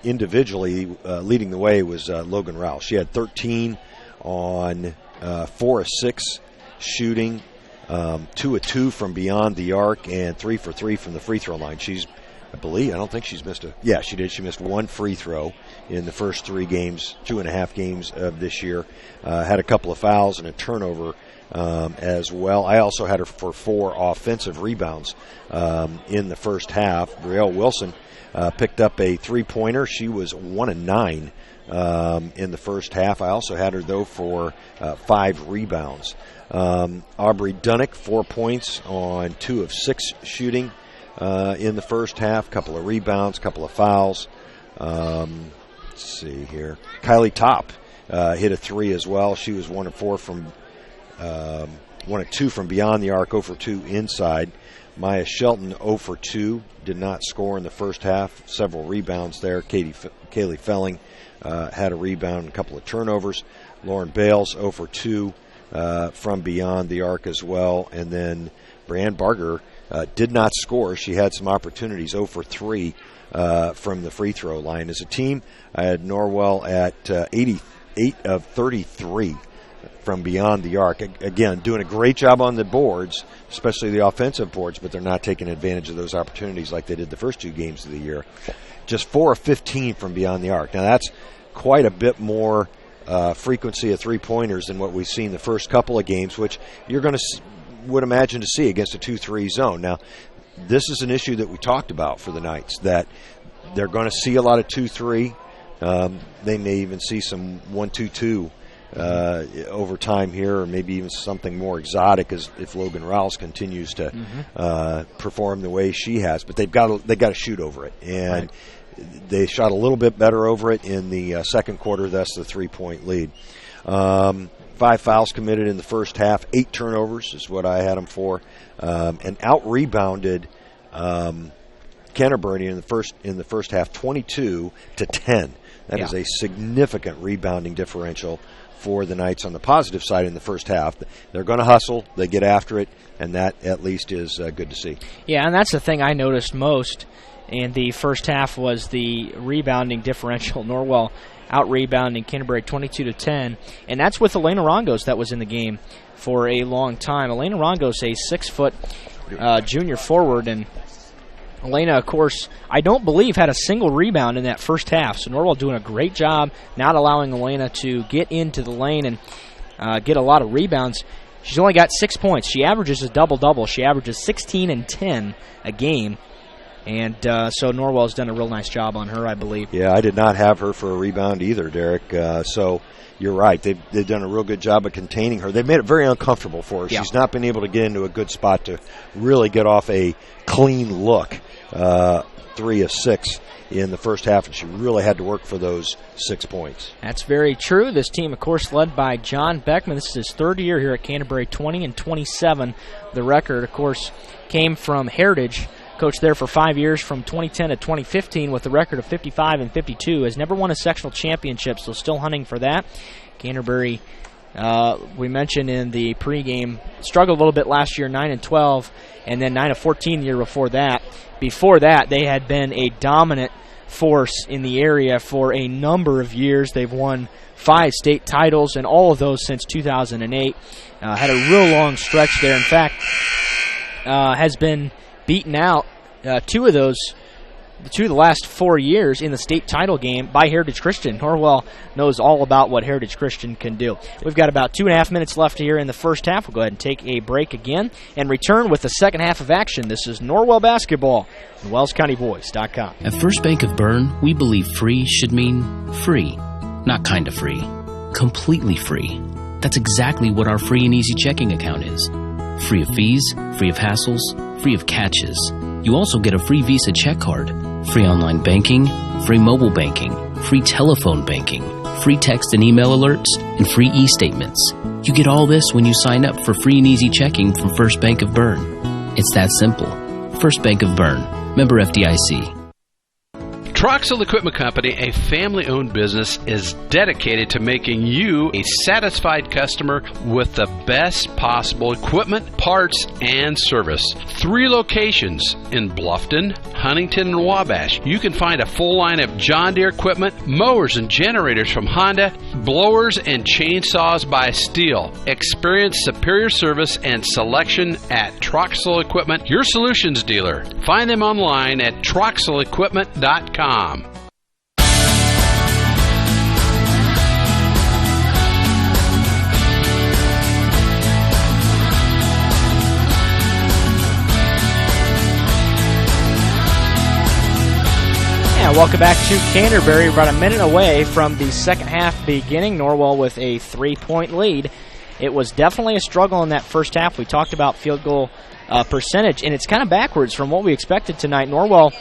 individually leading the way was Logan Rowell. She had 13 on 4 of 6 shooting, 2 of 2 from beyond the arc, and 3 for 3 from the free throw line. I don't think she's missed she did. She missed 1 free throw in the first 3 games, 2.5 games of this year. Had a couple of fouls and a turnover as well. I also had her for 4 offensive rebounds in the first half. Brielle Wilson picked up a 3-pointer. She was 1 of 9 in the first half. I also had her, though, for 5 rebounds. Aubrey Dunnick, 4 points on 2 of 6 shooting in the first half. Couple of rebounds, couple of fouls. Let's see here. Kylie Topp hit a 3 as well. She was 1 of 4 from 1 of 2 from beyond the arc, 0 for 2 inside. Maya Shelton, 0 for 2, did not score in the first half. Several rebounds there. Kaylee Felling had a rebound and a couple of turnovers. Lauren Bales, 0 for 2 from beyond the arc as well. And then Brianne Barger did not score. She had some opportunities, 0 for 3 from the free throw line. As a team, I had Norwell at 88 of 33 from beyond the arc. Again, doing a great job on the boards, especially the offensive boards, but they're not taking advantage of those opportunities like they did the first 2 games of the year. Just 4 of 15 from beyond the arc. Now, that's quite a bit more frequency of 3-pointers than what we've seen the first couple of games, which you're going to would imagine to see against a 2-3 zone. Now, this is an issue that we talked about for the Knights, that they're going to see a lot of 2-3. They may even see some 1-2-2 over time here, or maybe even something more exotic as if Logan Rouse continues to perform the way she has. But they've got to shoot over it, and they shot a little bit better over it in the second quarter. That's the 3-point lead. 5 fouls committed in the first half, 8 turnovers is what I had them for, and out-rebounded Canterbury in the first half, 22-10. That is a significant rebounding differential for the Knights on the positive side in the first half. They're going to hustle, they get after it, and that at least is good to see. Yeah, and that's the thing I noticed most in the first half was the rebounding differential. Norwell out-rebounding Canterbury 22-10, and that's with Elena Rongos that was in the game for a long time. Elena Rongos, a 6-foot junior forward, and Elena, of course, I don't believe had a single rebound in that first half, so Norwell doing a great job not allowing Elena to get into the lane and get a lot of rebounds. She's only got 6 points. She averages a double-double. She averages 16 and 10 a game, and so Norwell's done a real nice job on her, I believe. Yeah, I did not have her for a rebound either, Derek, so you're right. They've done a real good job of containing her. They've made it very uncomfortable for her. Yeah. She's not been able to get into a good spot to really get off a clean look. 3 of 6 in the first half, and she really had to work for those 6 points. That's very true. This team, of course, led by John Beckman. This is his third year here at Canterbury, 20 and 27. The record, of course, came from Heritage. Coached there for 5 years from 2010 to 2015 with a record of 55 and 52. Has never won a sectional championship, so still hunting for that. Canterbury, we mentioned in the pregame, struggled a little bit last year, 9 and 12, and then 9 and 14 the year before that. Before that, they had been a dominant force in the area for a number of years. They've won 5 state titles, and all of those since 2008. Had a real long stretch there. In fact, has been beaten out 2 of the last 4 years in the state title game by Heritage Christian. Norwell knows all about what Heritage Christian can do. We've got about 2.5 minutes left here in the first half. We'll go ahead and take a break again and return with the second half of action. This is Norwell basketball on WellsCountyVoice.com. At First Bank of Bern, we believe free should mean free. Not kind of free. Completely free. That's exactly what our free and easy checking account is. Free of fees, free of hassles, free of catches. You also get a free Visa check card, free online banking, free mobile banking, free telephone banking, free text and email alerts, and free e-statements. You get all this when you sign up for free and easy checking from First Bank of Bern. It's that simple. First Bank of Bern. Member FDIC. Troxel Equipment Company, a family-owned business, is dedicated to making you a satisfied customer with the best possible equipment, parts, and service. 3 locations in Bluffton, Huntington, and Wabash. You can find a full line of John Deere equipment, mowers and generators from Honda, blowers and chainsaws by Steel. Experience superior service and selection at Troxel Equipment, your solutions dealer. Find them online at troxelequipment.com. Yeah, welcome back to Canterbury. About a minute away from the second half beginning. Norwell with a 3-point lead. It was definitely a struggle in that first half. We talked about field goal percentage, and it's kind of backwards from what we expected tonight. Norwell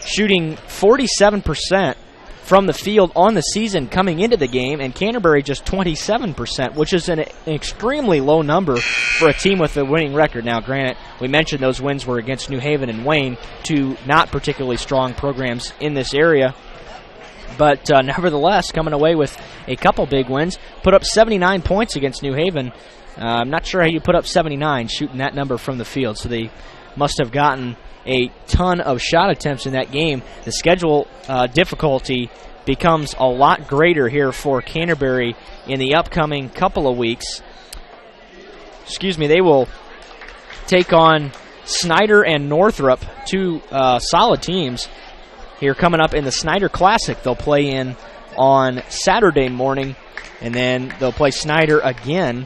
shooting 47% from the field on the season coming into the game, and Canterbury just 27%, which is an extremely low number for a team with a winning record. Now, granted, we mentioned those wins were against New Haven and Wayne, 2 not particularly strong programs in this area. But nevertheless, coming away with a couple big wins, put up 79 points against New Haven. I'm not sure how you put up 79 shooting that number from the field, so they must have gotten a ton of shot attempts in that game. The schedule difficulty becomes a lot greater here for Canterbury in the upcoming couple of weeks. They will take on Snyder and Northrop, 2 solid teams here coming up in the Snyder Classic. They'll play in on Saturday morning, and then they'll play Snyder again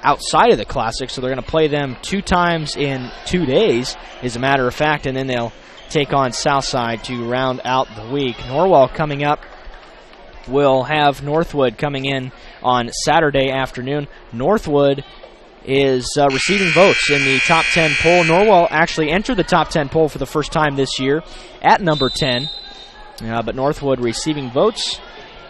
outside of the Classic, so they're going to play them 2 times in 2 days, as a matter of fact, and then they'll take on Southside to round out the week. Norwell coming up will have Northwood coming in on Saturday afternoon. Northwood is receiving votes in the top 10 poll. Norwell actually entered the top 10 poll for the first time this year at number 10, but Northwood receiving votes,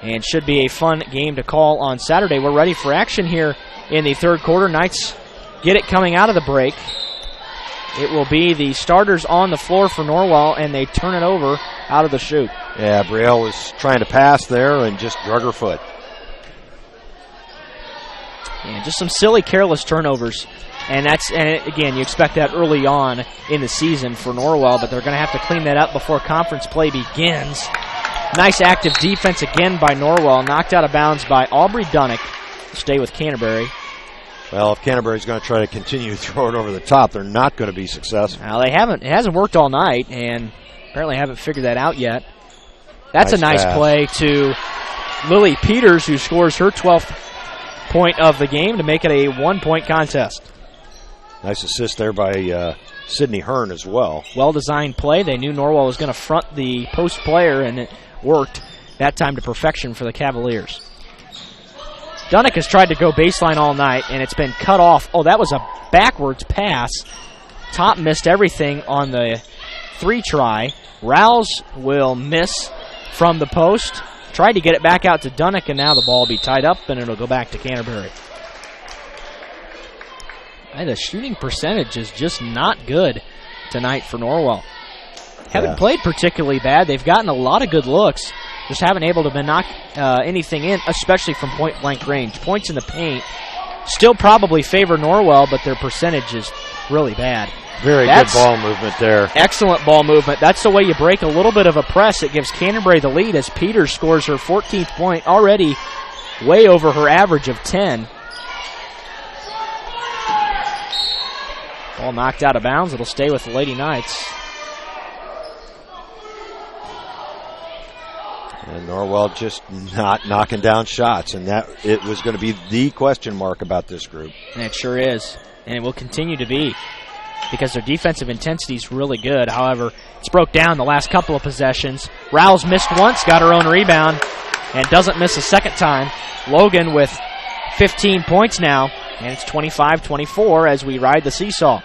and should be a fun game to call on Saturday. We're ready for action here in the third quarter. Knights get it coming out of the break. It will be the starters on the floor for Norwell, and they turn it over out of the chute. Yeah, Brielle was trying to pass there and just drug her foot. And just some silly, careless turnovers. And again, you expect that early on in the season for Norwell, but they're going to have to clean that up before conference play begins. Nice active defense again by Norwell, knocked out of bounds by Aubrey Dunnick. Stay with Canterbury. Well, if Canterbury's going to try to continue to throw it over the top, they're not going to be successful. Well, they haven't. It hasn't worked all night, and apparently haven't figured that out yet. That's a nice play to Lily Peters, who scores her 12th point of the game to make it a 1-point contest. Nice assist there by Sydney Hearn as well. Well-designed play. They knew Norwell was going to front the post player, and it worked that time to perfection for the Cavaliers. Dunnick has tried to go baseline all night, and it's been cut off. Oh, that was a backwards pass. Top missed everything on the 3 try. Rouse will miss from the post. Tried to get it back out to Dunnick, and now the ball will be tied up, and it'll go back to Canterbury. And the shooting percentage is just not good tonight for Norwell. Haven't played particularly bad. They've gotten a lot of good looks. Just haven't able to knock anything in, especially from point-blank range. Points in the paint still probably favor Norwell, but their percentage is really bad. Very good ball movement there. Excellent ball movement. That's the way you break a little bit of a press. It gives Canterbury the lead as Peters scores her 14th point, already way over her average of 10. Ball knocked out of bounds. It'll stay with the Lady Knights. And Norwell just not knocking down shots, and that it was going to be the question mark about this group. And it sure is, and it will continue to be, because their defensive intensity is really good. However, it's broke down the last couple of possessions. Rouse missed once, got her own rebound, and doesn't miss a second time. Logan with 15 points now, and it's 25-24 as we ride the seesaw.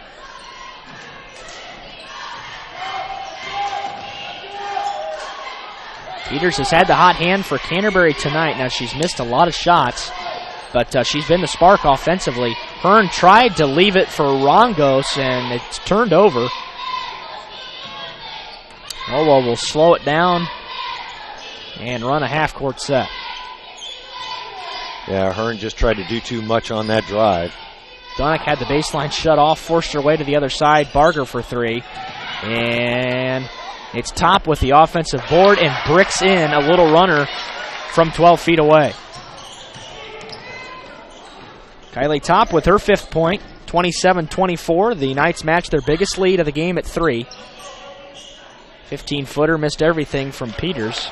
Peters has had the hot hand for Canterbury tonight. Now, she's missed a lot of shots, but she's been the spark offensively. Hearn tried to leave it for Rongos, and it's turned over. Norwell will slow it down and run a half-court set. Yeah, Hearn just tried to do too much on that drive. Dunnick had the baseline shut off, forced her way to the other side. Barger for 3. And it's Top with the offensive board and bricks in a little runner from 12 feet away. Kylie Top with her 5th point, 27-24. The Knights match their biggest lead of the game at 3. 15-footer missed everything from Peters.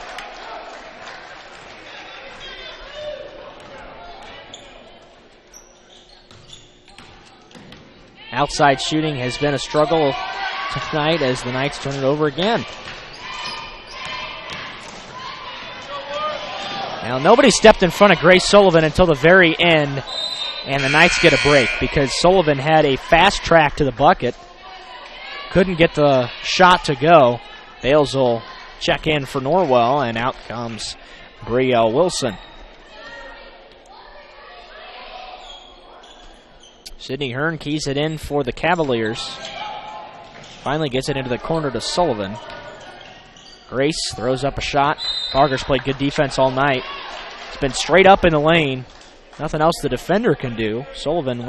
Outside shooting has been a struggle tonight as the Knights turn it over again. Now, nobody stepped in front of Grace Sullivan until the very end, and the Knights get a break because Sullivan had a fast track to the bucket. Couldn't get the shot to go. Bales will check in for Norwell, and out comes Brielle Wilson. Sydney Hearn keys it in for the Cavaliers. Finally gets it into the corner to Sullivan. Grace throws up a shot. Barger's played good defense all night. It's been straight up in the lane. Nothing else the defender can do. Sullivan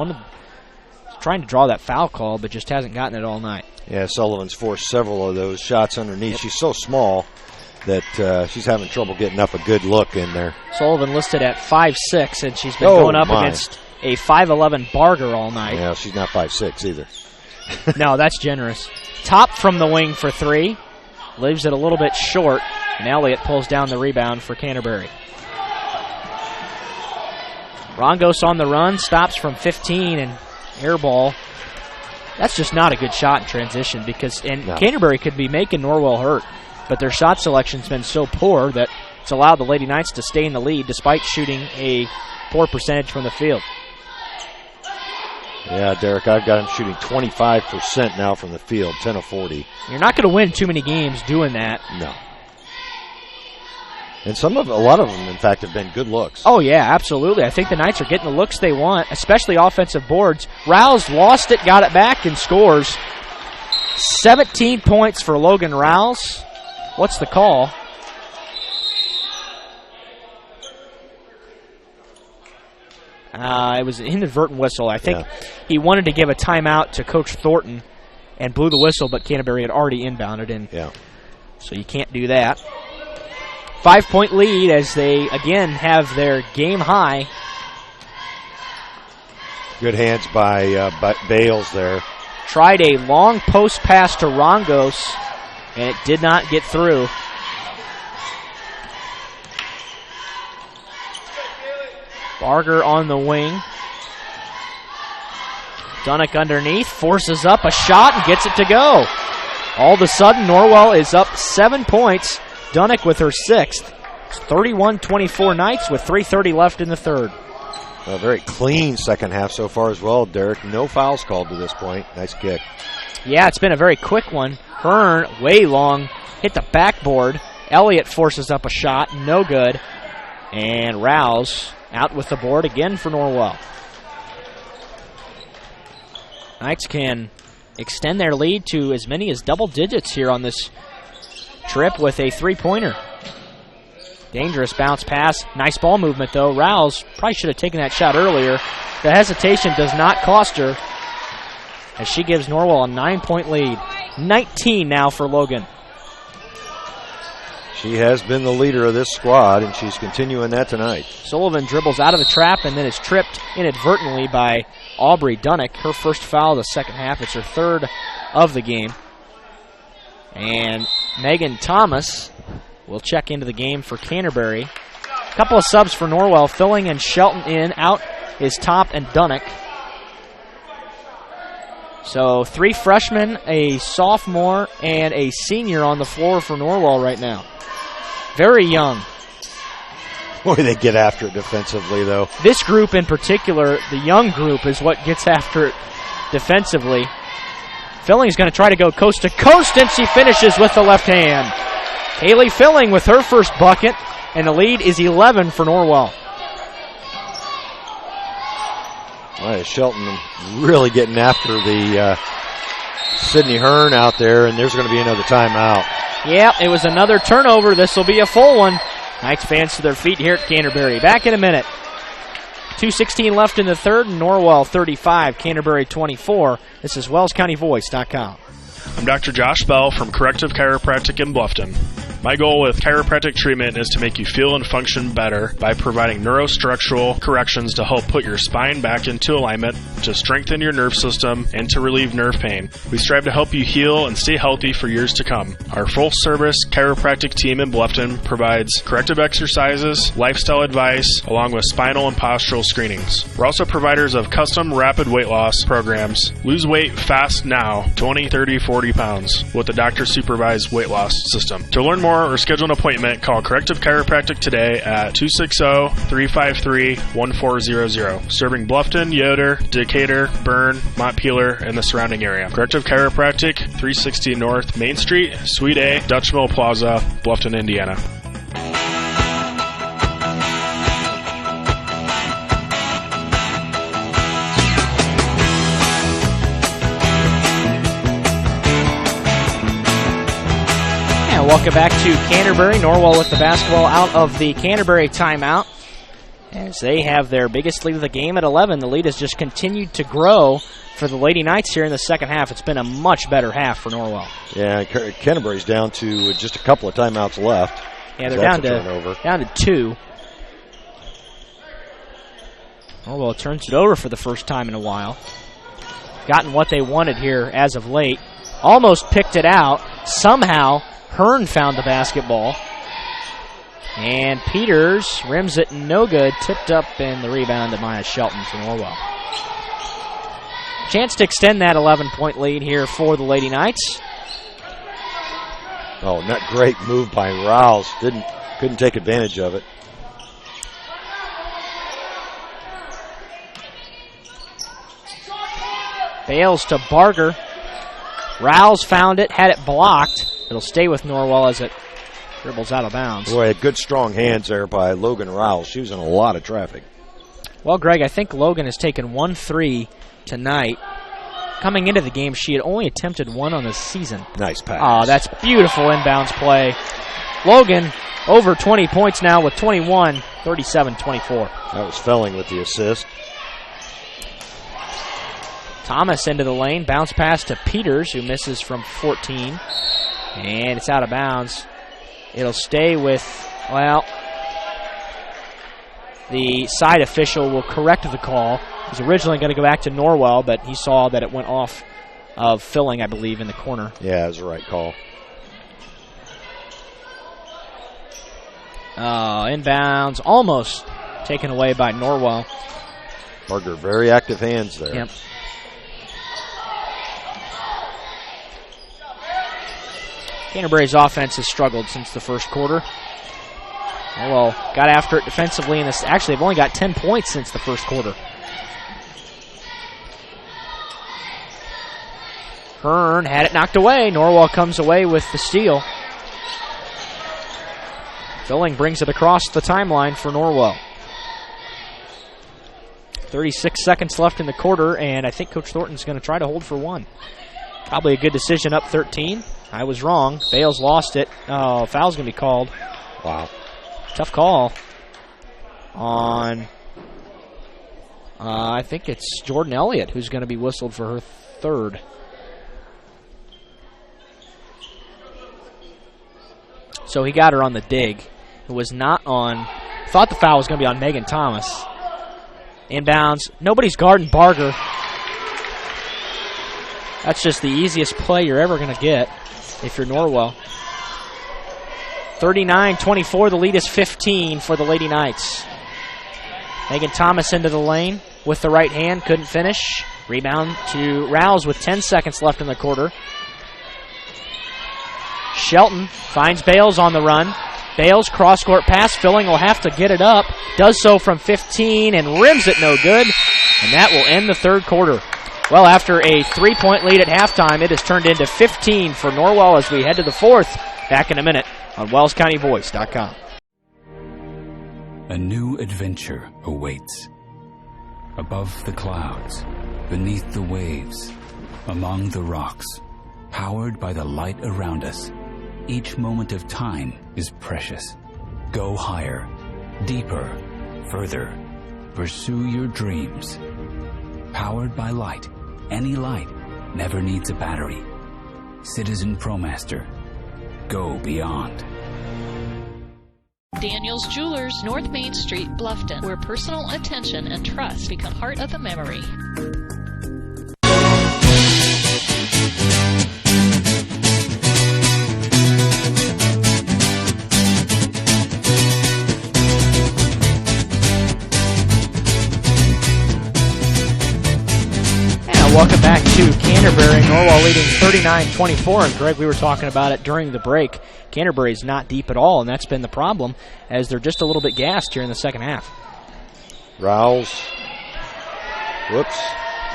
trying to draw that foul call, but just hasn't gotten it all night. Yeah, Sullivan's forced several of those shots underneath. Yep. She's so small that she's having trouble getting up a good look in there. Sullivan listed at 5'6", and she's been going up against a 5'11" Barger all night. Yeah, she's not 5'6" either. No, that's generous. Top from the wing for 3. Leaves it a little bit short, and Elliott pulls down the rebound for Canterbury. Rongos on the run, stops from 15 and airball. That's just not a good shot in transition because Canterbury could be making Norwell hurt, but their shot selection's been so poor that it's allowed the Lady Knights to stay in the lead despite shooting a poor percentage from the field. Yeah, Derek, I've got him shooting 25% now from the field, 10 of 40. You're not going to win too many games doing that. No. And a lot of them, in fact, have been good looks. Oh, yeah, absolutely. I think the Knights are getting the looks they want, especially offensive boards. Rouse lost it, got it back, and scores. 17 points for Logan Rouse. What's the call? It was an inadvertent whistle. I think he wanted to give a timeout to Coach Thornton and blew the whistle, but Canterbury had already inbounded in. Yeah. So you can't do that. 5-point lead as they, again, have their game high. Good hands by Bales there. Tried a long post pass to Rongos, and it did not get through. Barger on the wing. Dunick underneath, forces up a shot and gets it to go. All of a sudden, Norwell is up 7 points. Dunick with her 6th. It's 31-24 Knights with 3:30 left in the third. A very clean second half so far as well, Derek. No fouls called to this point. Nice kick. Yeah, it's been a very quick one. Hearn, way long, hit the backboard. Elliott forces up a shot, no good. And Rouse out with the board again for Norwell. Knights can extend their lead to as many as double digits here on this trip with a three-pointer. Dangerous bounce pass. Nice ball movement, though. Rouse probably should have taken that shot earlier. The hesitation does not cost her as she gives Norwell a 9-point lead. 19 now for Logan. She has been the leader of this squad, and she's continuing that tonight. Sullivan dribbles out of the trap and then is tripped inadvertently by Aubrey Dunick. Her first foul of the second half. It's her third of the game. And Megan Thomas will check into the game for Canterbury. A couple of subs for Norwell. Filling and Shelton in. Out is Top and Dunick. So 3 freshmen, a sophomore, and a senior on the floor for Norwell right now. Very young. Boy, they get after it defensively, though. This group in particular, the young group, is what gets after it defensively. Filling's going to try to go coast to coast, and she finishes with the left hand. Kaylee Filling with her first bucket, and the lead is 11 for Norwell. Boy, Shelton really getting after the Sydney Hearn out there, and there's going to be another timeout. Yep, it was another turnover. This will be a full one. Knights fans to their feet here at Canterbury. Back in a minute. 2:16 left in the third. Norwell 35, Canterbury 24. This is WellsCountyVoice.com. I'm Dr. Josh Bell from Corrective Chiropractic in Bluffton. My goal with chiropractic treatment is to make you feel and function better by providing neurostructural corrections to help put your spine back into alignment, to strengthen your nerve system, and to relieve nerve pain. We strive to help you heal and stay healthy for years to come. Our full-service chiropractic team in Bluffton provides corrective exercises, lifestyle advice, along with spinal and postural screenings. We're also providers of custom rapid weight loss programs. Lose weight fast now, 20, 30, 40 pounds, with a doctor-supervised weight loss system. To learn more or schedule an appointment, call Corrective Chiropractic today at 260-353-1400. Serving Bluffton, Yoder, Decatur, Bern, Montpelier, and the surrounding area. Corrective Chiropractic, 360 North Main Street, Suite A, Dutchville Plaza, Bluffton, Indiana. Welcome back to Canterbury. Norwell with the basketball out of the Canterbury timeout as they have their biggest lead of the game at 11. The lead has just continued to grow for the Lady Knights here in the second half. It's been a much better half for Norwell. Yeah, Canterbury's down to just a couple of timeouts left. Yeah, they're down to 2. Norwell turns it over for the first time in a while. Gotten what they wanted here as of late. Almost picked it out. Somehow Hearn found the basketball. And Peters rims it no good. Tipped up in the rebound to Maya Shelton for Norwell. Chance to extend that 11-point lead here for the Lady Knights. Oh, not great move by Rouse. Couldn't take advantage of it. Bales to Barger. Rouse found it, had it blocked. It'll stay with Norwell as it dribbles out of bounds. Boy, good strong hands there by Logan Rouse. She was in a lot of traffic. Well, Greg, I think Logan has taken 1 3 tonight. Coming into the game, she had only attempted 1 on the season. Nice pass. Oh, that's beautiful inbounds play. Logan over 20 points now with 21, 37-24. That was Felling with the assist. Thomas into the lane. Bounce pass to Peters, who misses from 14. And it's out of bounds. It'll stay with, well, the side official will correct the call. was originally going to go back to Norwell, but he saw that it went off of filling, I believe, in the corner. Yeah, it was the right call. Inbounds, almost taken away by Norwell. Barger, very active hands there. Yep. Canterbury's offense has struggled since the first quarter. Norwell got after it defensively, and actually they've only got 10 points since the first quarter. Hearn had it knocked away. Norwell comes away with the steal. Filling brings it across the timeline for Norwell. 36 seconds left in the quarter, and I think Coach Thornton's going to try to hold for one. Probably a good decision up 13. I was wrong. Bales lost it. Oh, foul's going to be called. Wow. Tough call on, I think it's Jordan Elliott who's going to be whistled for her third. So he got her on the dig. It was not on, thought the foul was going to be on Megan Thomas. Inbounds. Nobody's guarding Barger. That's just the easiest play you're ever going to get if you're Norwell. 39-24, the lead is 15 for the Lady Knights. Megan Thomas into the lane with the right hand, couldn't finish. Rebound to Rouse with 10 seconds left in the quarter. Shelton finds Bales on the run. Bales, cross-court pass. Filling will have to get it up. Does so from 15 and rims it no good. And that will end the third quarter. Well, after a 3-point lead at halftime, it has turned into 15 for Norwell as we head to the fourth. Back in a minute on WellsCountyVoice.com. A new adventure awaits. Above the clouds, beneath the waves, among the rocks, powered by the light around us. Each moment of time is precious. Go higher, deeper, further. Pursue your dreams. Powered by light. Any light never needs a battery. Citizen ProMaster. Go beyond. Daniel's Jewelers, North Main Street, Bluffton, where personal attention and trust become part of the memory. Welcome back to Canterbury. Norwell leading 39-24. And Greg, we were talking about it during the break. Canterbury's not deep at all, and that's been the problem as they're just a little bit gassed here in the second half. Rouse,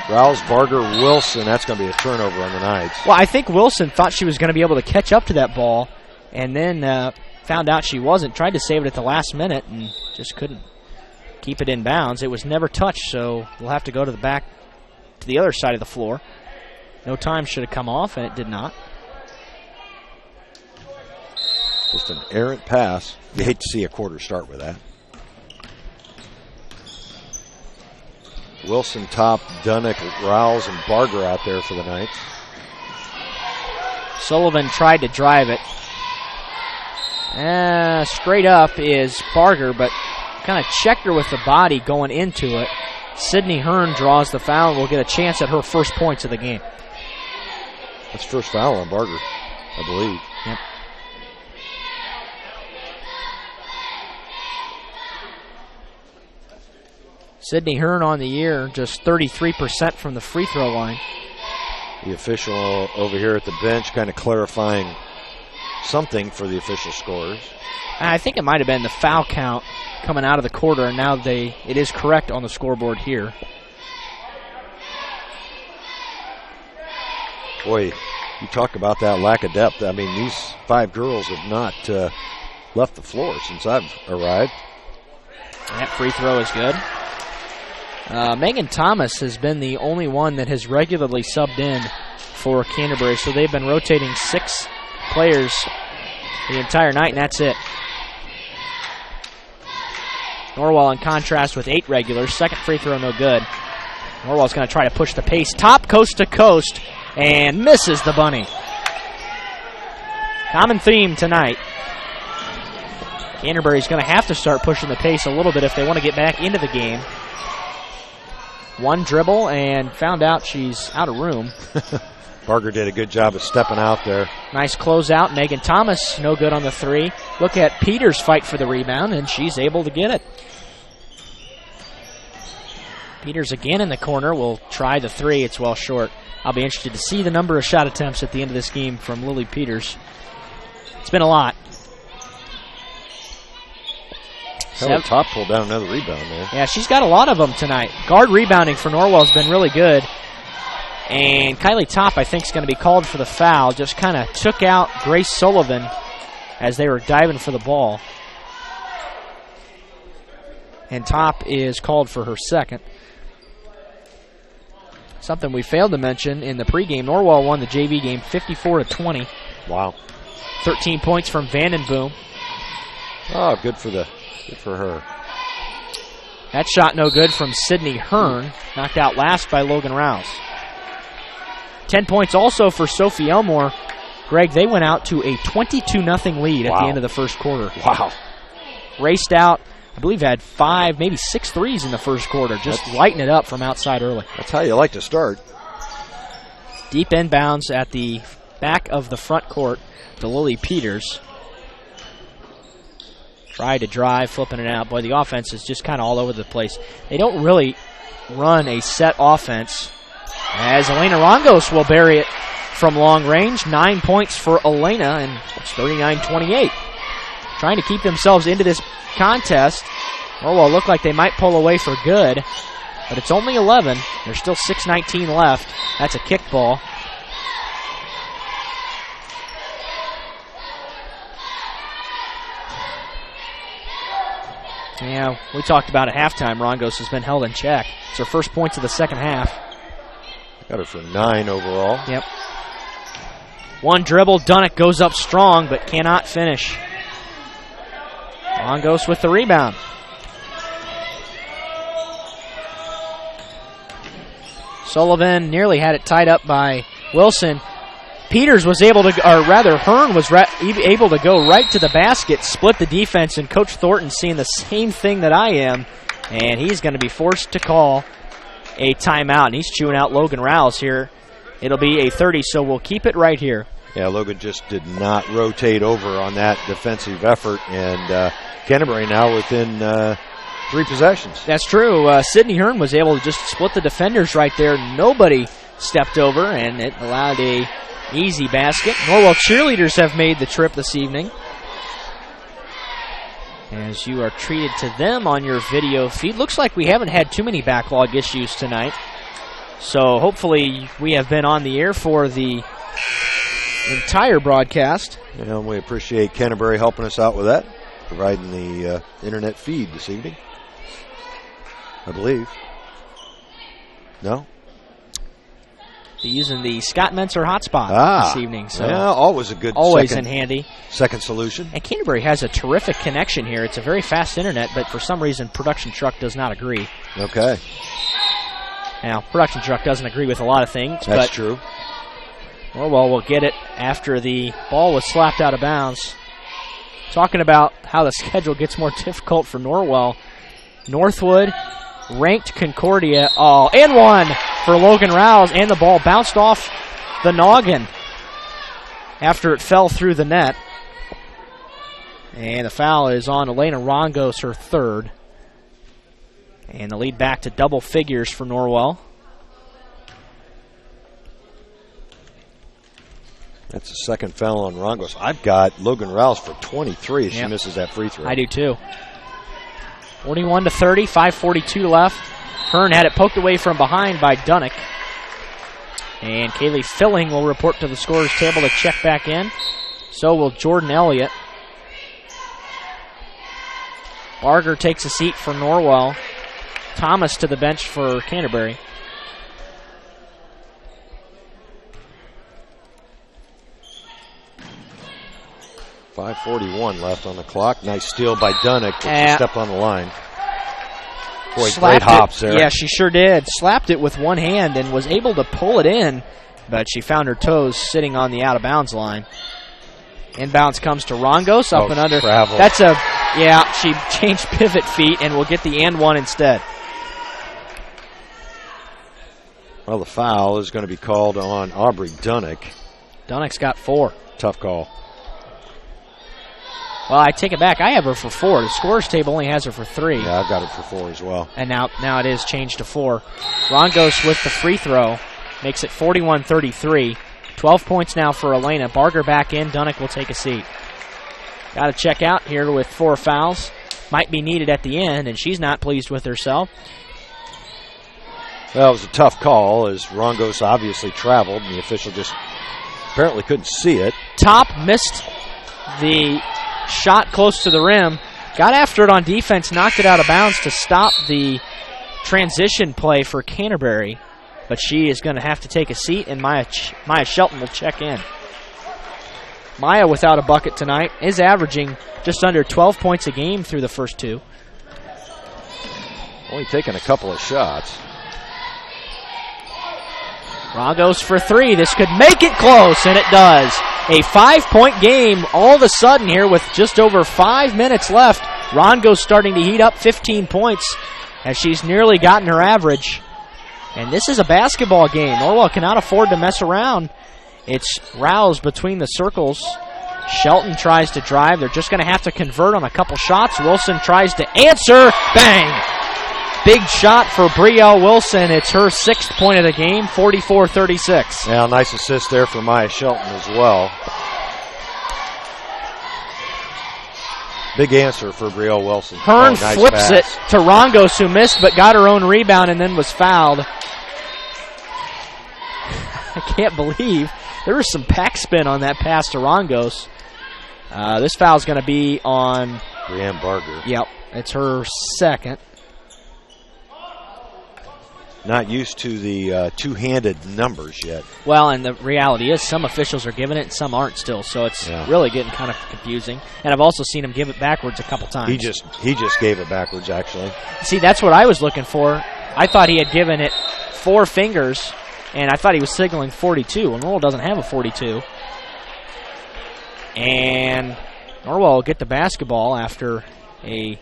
Barger, Wilson. That's going to be a turnover on the Knights. Well, I think Wilson thought she was going to be able to catch up to that ball and then found out she wasn't. Tried to save it at the last minute and just couldn't keep it in bounds. It was never touched, so we'll have to go to the back to the other side of the floor. No time should have come off, and it did not. Just an errant pass. You hate to see a quarter start with that. Wilson top, Dunnick, Rouse, and Barger out there for the Knights. Sullivan tried to drive it. Straight up is Barger, but kind of checked her with the body going into it. Sydney Hearn draws the foul and will get a chance at her first points of the game. That's first foul on Barger, I believe. Yep. Sydney Hearn on the year, just 33% from the free throw line. The official over here at the bench kind of clarifying something for the official scorers. I think it might have been the foul count coming out of the quarter, and now it is correct on the scoreboard here. Boy, you talk about that lack of depth. I mean, these five girls have not left the floor since I've arrived. That free throw is good. Megan Thomas has been the only one that has regularly subbed in for Canterbury, so they've been rotating 6 players the entire night, and that's it. Norwell, in contrast, with 8 regulars. Second free throw, no good. Norwell's going to try to push the pace. Top coast to coast, and misses the bunny. Common theme tonight. Canterbury's going to have to start pushing the pace a little bit if they want to get back into the game. One dribble and found out she's out of room. Barger did a good job of stepping out there. Nice closeout. Megan Thomas, no good on the three. Look at Peters fight for the rebound, and she's able to get it. Peters again in the corner will try the three. It's well short. I'll be interested to see the number of shot attempts at the end of this game from Lily Peters. It's been a lot. Top pulled down another rebound there. Yeah, she's got a lot of them tonight. Guard rebounding for Norwell has been really good. And Kylie Top, I think, is going to be called for the foul. Just kind of took out Grace Sullivan as they were diving for the ball. And Top is called for her second. Something we failed to mention in the pregame, Norwell won the JV game 54-20. Wow. 13 points from Vandenboom. Oh, good for her. That shot no good from Sydney Hearn, knocked out last by Logan Rouse. 10 points also for Sophie Elmore. Greg, they went out to a 22-0 lead at the end of the first quarter. Wow. Raced out, I believe had 5, maybe 6 threes in the first quarter, just lighting it up from outside early. That's how you like to start. Deep inbounds at the back of the front court to Lily Peters. Tried to drive, flipping it out. Boy, the offense is just kind of all over the place. They don't really run a set offense, as Elena Rongos will bury it from long range. 9 points for Elena, and it's 39-28. Trying to keep themselves into this contest. Norwell look like they might pull away for good, but it's only 11. There's still 6:19 left. That's a kickball. Yeah, we talked about at halftime, Rongos has been held in check. It's her first points of the second half. Got her for 9 overall. Yep. One dribble, Dunnick goes up strong, but cannot finish. Rongos with the rebound. Sullivan nearly had it tied up by Wilson. Peters was able to, or rather Hearn was able to go right to the basket, split the defense, and Coach Thornton seeing the same thing that I am, and he's going to be forced to call a timeout, and he's chewing out Logan Rouse here. It'll be a 30, so we'll keep it right here. Yeah, Logan just did not rotate over on that defensive effort, and Canterbury now within 3 possessions. That's true. Sydney Hearn was able to just split the defenders right there. Nobody stepped over, and it allowed a easy basket. Norwell cheerleaders have made the trip this evening, as you are treated to them on your video feed. Looks like we haven't had too many backlog issues tonight, so hopefully we have been on the air for the entire broadcast. And we appreciate Canterbury helping us out with that, providing the internet feed this evening, I believe. No? Using the Scott Menser hotspot this evening. So yeah, always a good in handy. Second solution. And Canterbury has a terrific connection here. It's a very fast internet, but for some reason production truck does not agree. Okay. Now, production truck doesn't agree with a lot of things. That's true. Norwell will get it after the ball was slapped out of bounds. Talking about how the schedule gets more difficult for Norwell. Northwood, ranked Concordia, and one for Logan Rouse, and the ball bounced off the noggin after it fell through the net. And the foul is on Elena Rongos, her third. And the lead back to double figures for Norwell. That's the second foul on Rongos. I've got Logan Rouse for 23 as she misses that free throw. I do too. 41-30, 5:42 left. Hearn had it poked away from behind by Dunnick. And Kaylee Filling will report to the scorer's table to check back in. So will Jordan Elliott. Barger takes a seat for Norwell. Thomas to the bench for Canterbury. .541 left on the clock. Nice steal by Dunnick, but she stepped on the line. Boy, Slapped great hops there. Yeah, she sure did. Slapped it with one hand and was able to pull it in, but she found her toes sitting on the out-of-bounds line. Inbounds comes to Rongos, up and under. Travel. That's she changed pivot feet and will get the and one instead. Well, the foul is going to be called on Aubrey Dunnick. Dunnick's got 4. Tough call. Well, I take it back. I have her for 4. The scorer's table only has her for 3. Yeah, I've got it for 4 as well. And now it is changed to 4. Rongos with the free throw makes it 41-33. 12 points now for Elena. Barger back in. Dunnick will take a seat. Got to check out here with 4 fouls. Might be needed at the end, and she's not pleased with herself. Well, it was a tough call as Rongos obviously traveled, and the official just apparently couldn't see it. Top missed the shot close to the rim. Got after it on defense, knocked it out of bounds to stop the transition play for Canterbury. But she is going to have to take a seat, and Maya Shelton will check in. Maya, without a bucket tonight, is averaging just under 12 points a game through the first 2. Only taking a couple of shots. Rongos for 3. This could make it close, and it does. A 5-point game all of a sudden here with just over 5 minutes left. Rongos starting to heat up 15 points as she's nearly gotten her average. And this is a basketball game. Norwell cannot afford to mess around. It's Rouse between the circles. Shelton tries to drive. They're just going to have to convert on a couple shots. Wilson tries to answer. Bang! Big shot for Brielle Wilson. It's her 6th point of the game, 44-36. Yeah, nice assist there for Maya Shelton as well. Big answer for Brielle Wilson. Hearn nice flips pass. it to Rongos, who missed but got her own rebound and then was fouled. I can't believe there was some pack spin on that pass to Rongos. This foul's going to be on Brianne Barger. Yep, it's her 2nd. Not used to the two-handed numbers yet. Well, and the reality is some officials are giving it and some aren't still, so it's really getting kind of confusing. And I've also seen him give it backwards a couple times. He just gave it backwards, actually. See, that's what I was looking for. I thought he had given it 4 fingers, and I thought he was signaling 42. Well, Norwell doesn't have a 42. And Norwell will get the basketball after a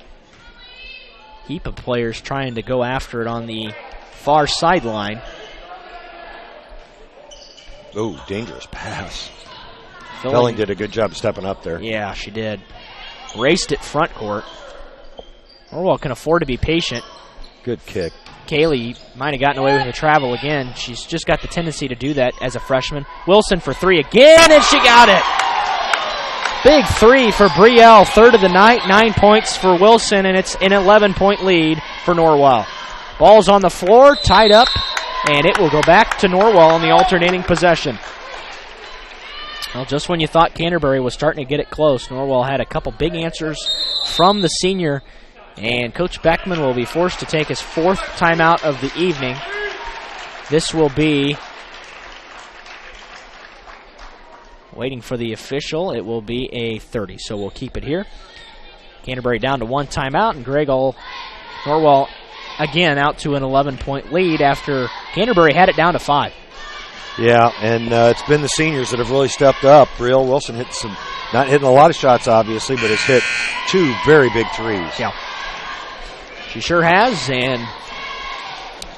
heap of players trying to go after it on the far sideline. Oh, dangerous pass. Felling did a good job stepping up there. Yeah, she did. Raced it front court. Norwell can afford to be patient. Good kick. Kaylee might have gotten away with the travel again. She's just got the tendency to do that as a freshman. Wilson for 3 again, and she got it. Big 3 for Brielle, 3rd of the night, 9 points for Wilson, and it's an 11-point lead for Norwell. Ball's on the floor, tied up, and it will go back to Norwell on the alternating possession. Well, just when you thought Canterbury was starting to get it close, Norwell had a couple big answers from the senior, and Coach Beckman will be forced to take his 4th timeout of the evening. This will be, waiting for the official, it will be a 30, so we'll keep it here. Canterbury down to 1 timeout, and Norwell again out to an 11-point lead after Canterbury had it down to 5. Yeah, and it's been the seniors that have really stepped up. Brielle Wilson not hitting a lot of shots, obviously, but has hit 2 very big threes. Yeah, she sure has, and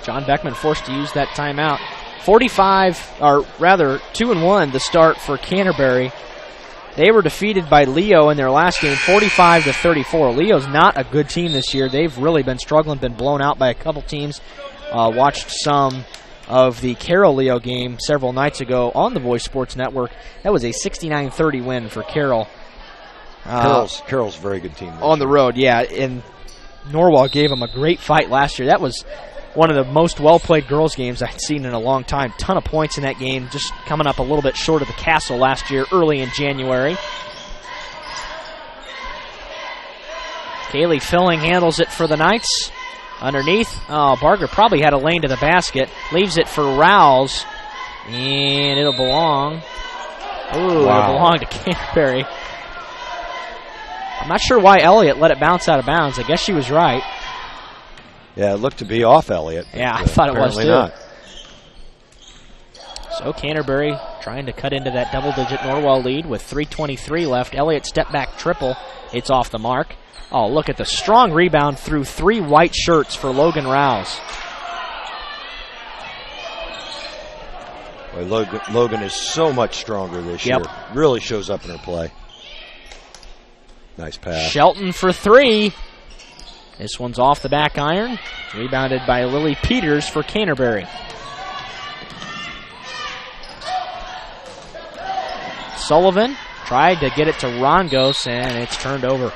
John Beckman forced to use that timeout. 2-1 the start for Canterbury. They were defeated by Leo in their last game, 45-34. Leo's not a good team this year. They've really been struggling, been blown out by a couple teams. Watched some of the Carroll Leo game several nights ago on the Voice Sports Network. That was a 69-30 win for Carroll. Carroll's a very good team. On the road, yeah. And Norwell gave them a great fight last year. That was one of the most well-played girls games I've seen in a long time. Ton of points in that game, just coming up a little bit short of the Castle last year, early in January. Kaylee Filling handles it for the Knights. Underneath, Barger probably had a lane to the basket. Leaves it for Rouse, and it'll belong. It'll belong to Canterbury. I'm not sure why Elliott let it bounce out of bounds. I guess she was right. Yeah, it looked to be off Elliott. Yeah, I thought it was too. Not. So Canterbury trying to cut into that double-digit Norwell lead with 3:23 left. Elliott step back triple. It's off the mark. Oh, look at the strong rebound through 3 white shirts for Logan Rouse. Boy, Logan is so much stronger this year. Really shows up in her play. Nice pass. Shelton for 3. This one's off the back iron. Rebounded by Lily Peters for Canterbury. Sullivan tried to get it to Rongos, and it's turned over.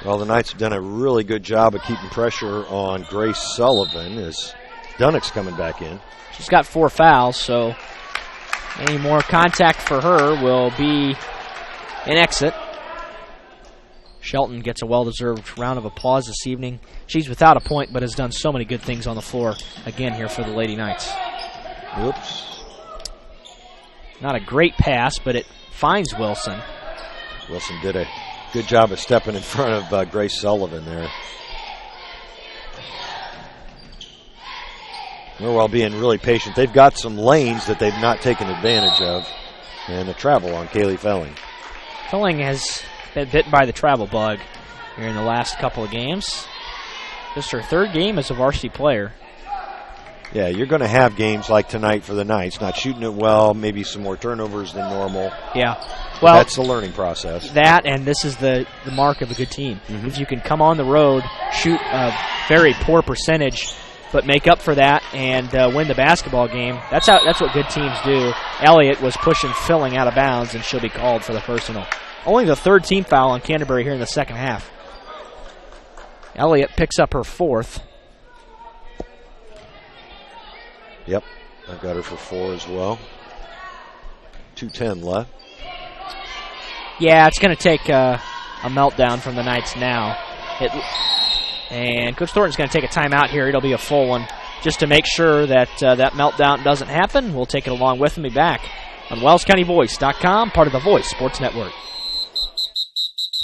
Well, the Knights have done a really good job of keeping pressure on Grace Sullivan as Dunnick's coming back in. She's got 4 fouls, so any more contact for her will be an exit. Shelton gets a well-deserved round of applause this evening. She's without a point, but has done so many good things on the floor again here for the Lady Knights. Whoops. Not a great pass, but it finds Wilson. Wilson did a good job of stepping in front of Grace Sullivan there. Norwell being really patient. They've got some lanes that they've not taken advantage of, and a travel on Kaylee Felling. Felling has been bitten by the travel bug here in the last couple of games. Just her 3rd game as a varsity player. Yeah, you're going to have games like tonight for the Knights, not shooting it well, maybe some more turnovers than normal. Yeah. Well, that's the learning process. That, and this is the mark of a good team. If you can come on the road, shoot a very poor percentage, but make up for that and win the basketball game, that's what good teams do. Elliott was pushing Filling out of bounds, and she'll be called for the personal. Only the 3rd team foul on Canterbury here in the second half. Elliott picks up her 4th. Yep, I've got her for 4 as well. 2:10 left. Yeah, it's going to take a meltdown from the Knights now. And Coach Thornton's going to take a timeout here. It'll be a full one just to make sure that that meltdown doesn't happen. We'll take it along with and be back on WellsCountyVoice.com, part of the Voice Sports Network.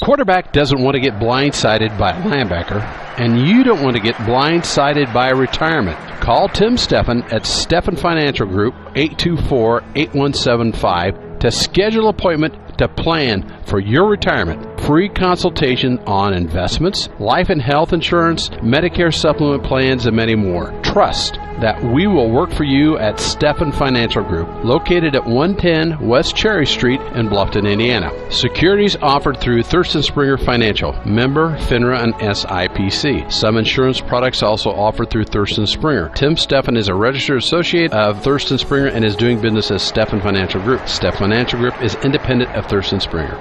Quarterback doesn't want to get blindsided by a linebacker, and you don't want to get blindsided by a retirement. Call Tim Steffen at Steffen Financial Group, 824-8175, to schedule an appointment to plan for your retirement. Free consultation on investments, life and health insurance, Medicare supplement plans, and many more. Trust that we will work for you at Steffen Financial Group, located at 110 West Cherry Street in Bluffton, Indiana. Securities offered through Thurston Springer Financial, member FINRA and SIPC. Some insurance products also offered through Thurston Springer. Tim Steffen is a registered associate of Thurston Springer and is doing business as Steffen Financial Group. Steffen Financial Group is independent of Thurston Springer.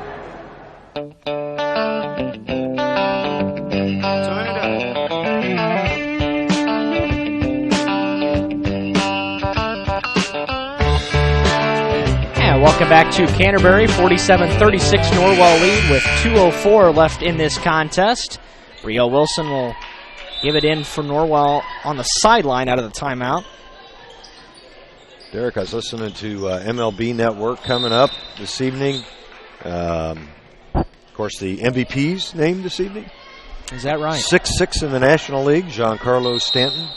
Welcome back to Canterbury. 47-36 Norwell lead with 2:04 left in this contest. Rio Wilson will give it in for Norwell on the sideline out of the timeout. Derek, I was listening to MLB Network coming up this evening. Of course, the MVP's named this evening. Is that right? 6-6 in the National League. Giancarlo Stanton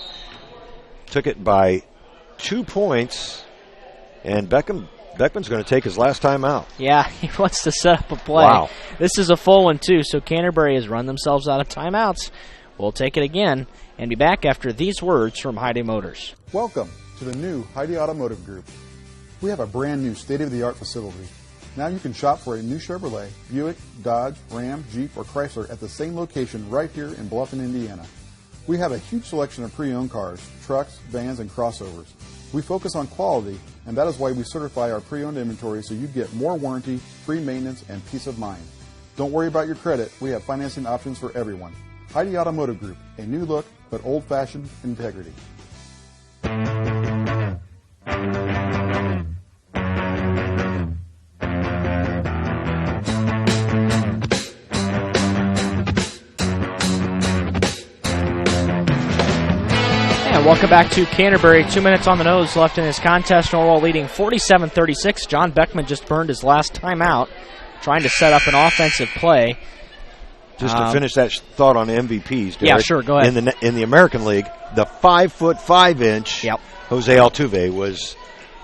took it by 2 points, and Beckman's going to take his last time out. Yeah, he wants to set up a play. Wow. This is a full one, too, so Canterbury has run themselves out of timeouts. We'll take it again and be back after these words from Heidi Motors. Welcome to the new Heidi Automotive Group. We have a brand new state-of-the-art facility. Now you can shop for a new Chevrolet, Buick, Dodge, Ram, Jeep, or Chrysler at the same location right here in Bluffton, Indiana. We have a huge selection of pre-owned cars, trucks, vans, and crossovers. We focus on quality, and that is why we certify our pre-owned inventory so you get more warranty, free maintenance, and peace of mind. Don't worry about your credit. We have financing options for everyone. Heidi Automotive Group, a new look, but old-fashioned integrity. Welcome back to Canterbury. 2 minutes on the nose left in this contest. Norwell leading 47-36. John Beckman just burned his last timeout trying to set up an offensive play. Just to finish that thought on MVPs, Derek, yeah, sure, go ahead. In the American League, the 5'5" Jose Altuve was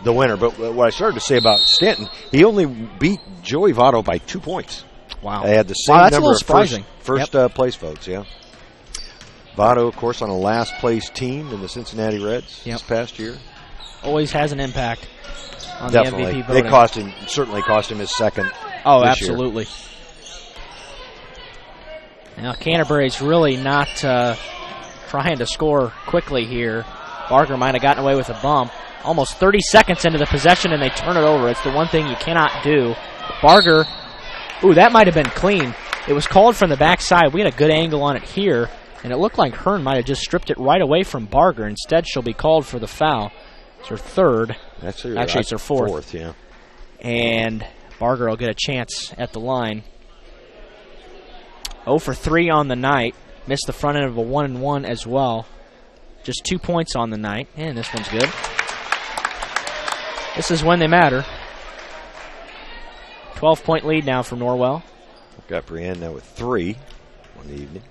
the winner. But what I started to say about Stanton, he only beat Joey Votto by 2 points. Wow. They had the same that's number a little of surprising. first place votes, yeah. Votto, of course, on a last-place team in the Cincinnati Reds this past year. Always has an impact on Definitely. the MVP voting. They certainly cost him his second. Oh, this absolutely. Year. Now Canterbury's really not trying to score quickly here. Barger might have gotten away with a bump. Almost 30 seconds into the possession, and they turn it over. It's the one thing you cannot do. Barger, ooh, that might have been clean. It was called from the backside. We had a good angle on it here, and it looked like Hearn might have just stripped it right away from Barger. Instead, she'll be called for the foul. It's her third. Actually, it's her fourth. Yeah. And Barger will get a chance at the line. 0 for 3 on the night. Missed the front end of a 1-and-1 as well. Just 2 points on the night. And this one's good. This is when they matter. 12-point lead now for Norwell. Got Brienne now with 3 on the evening.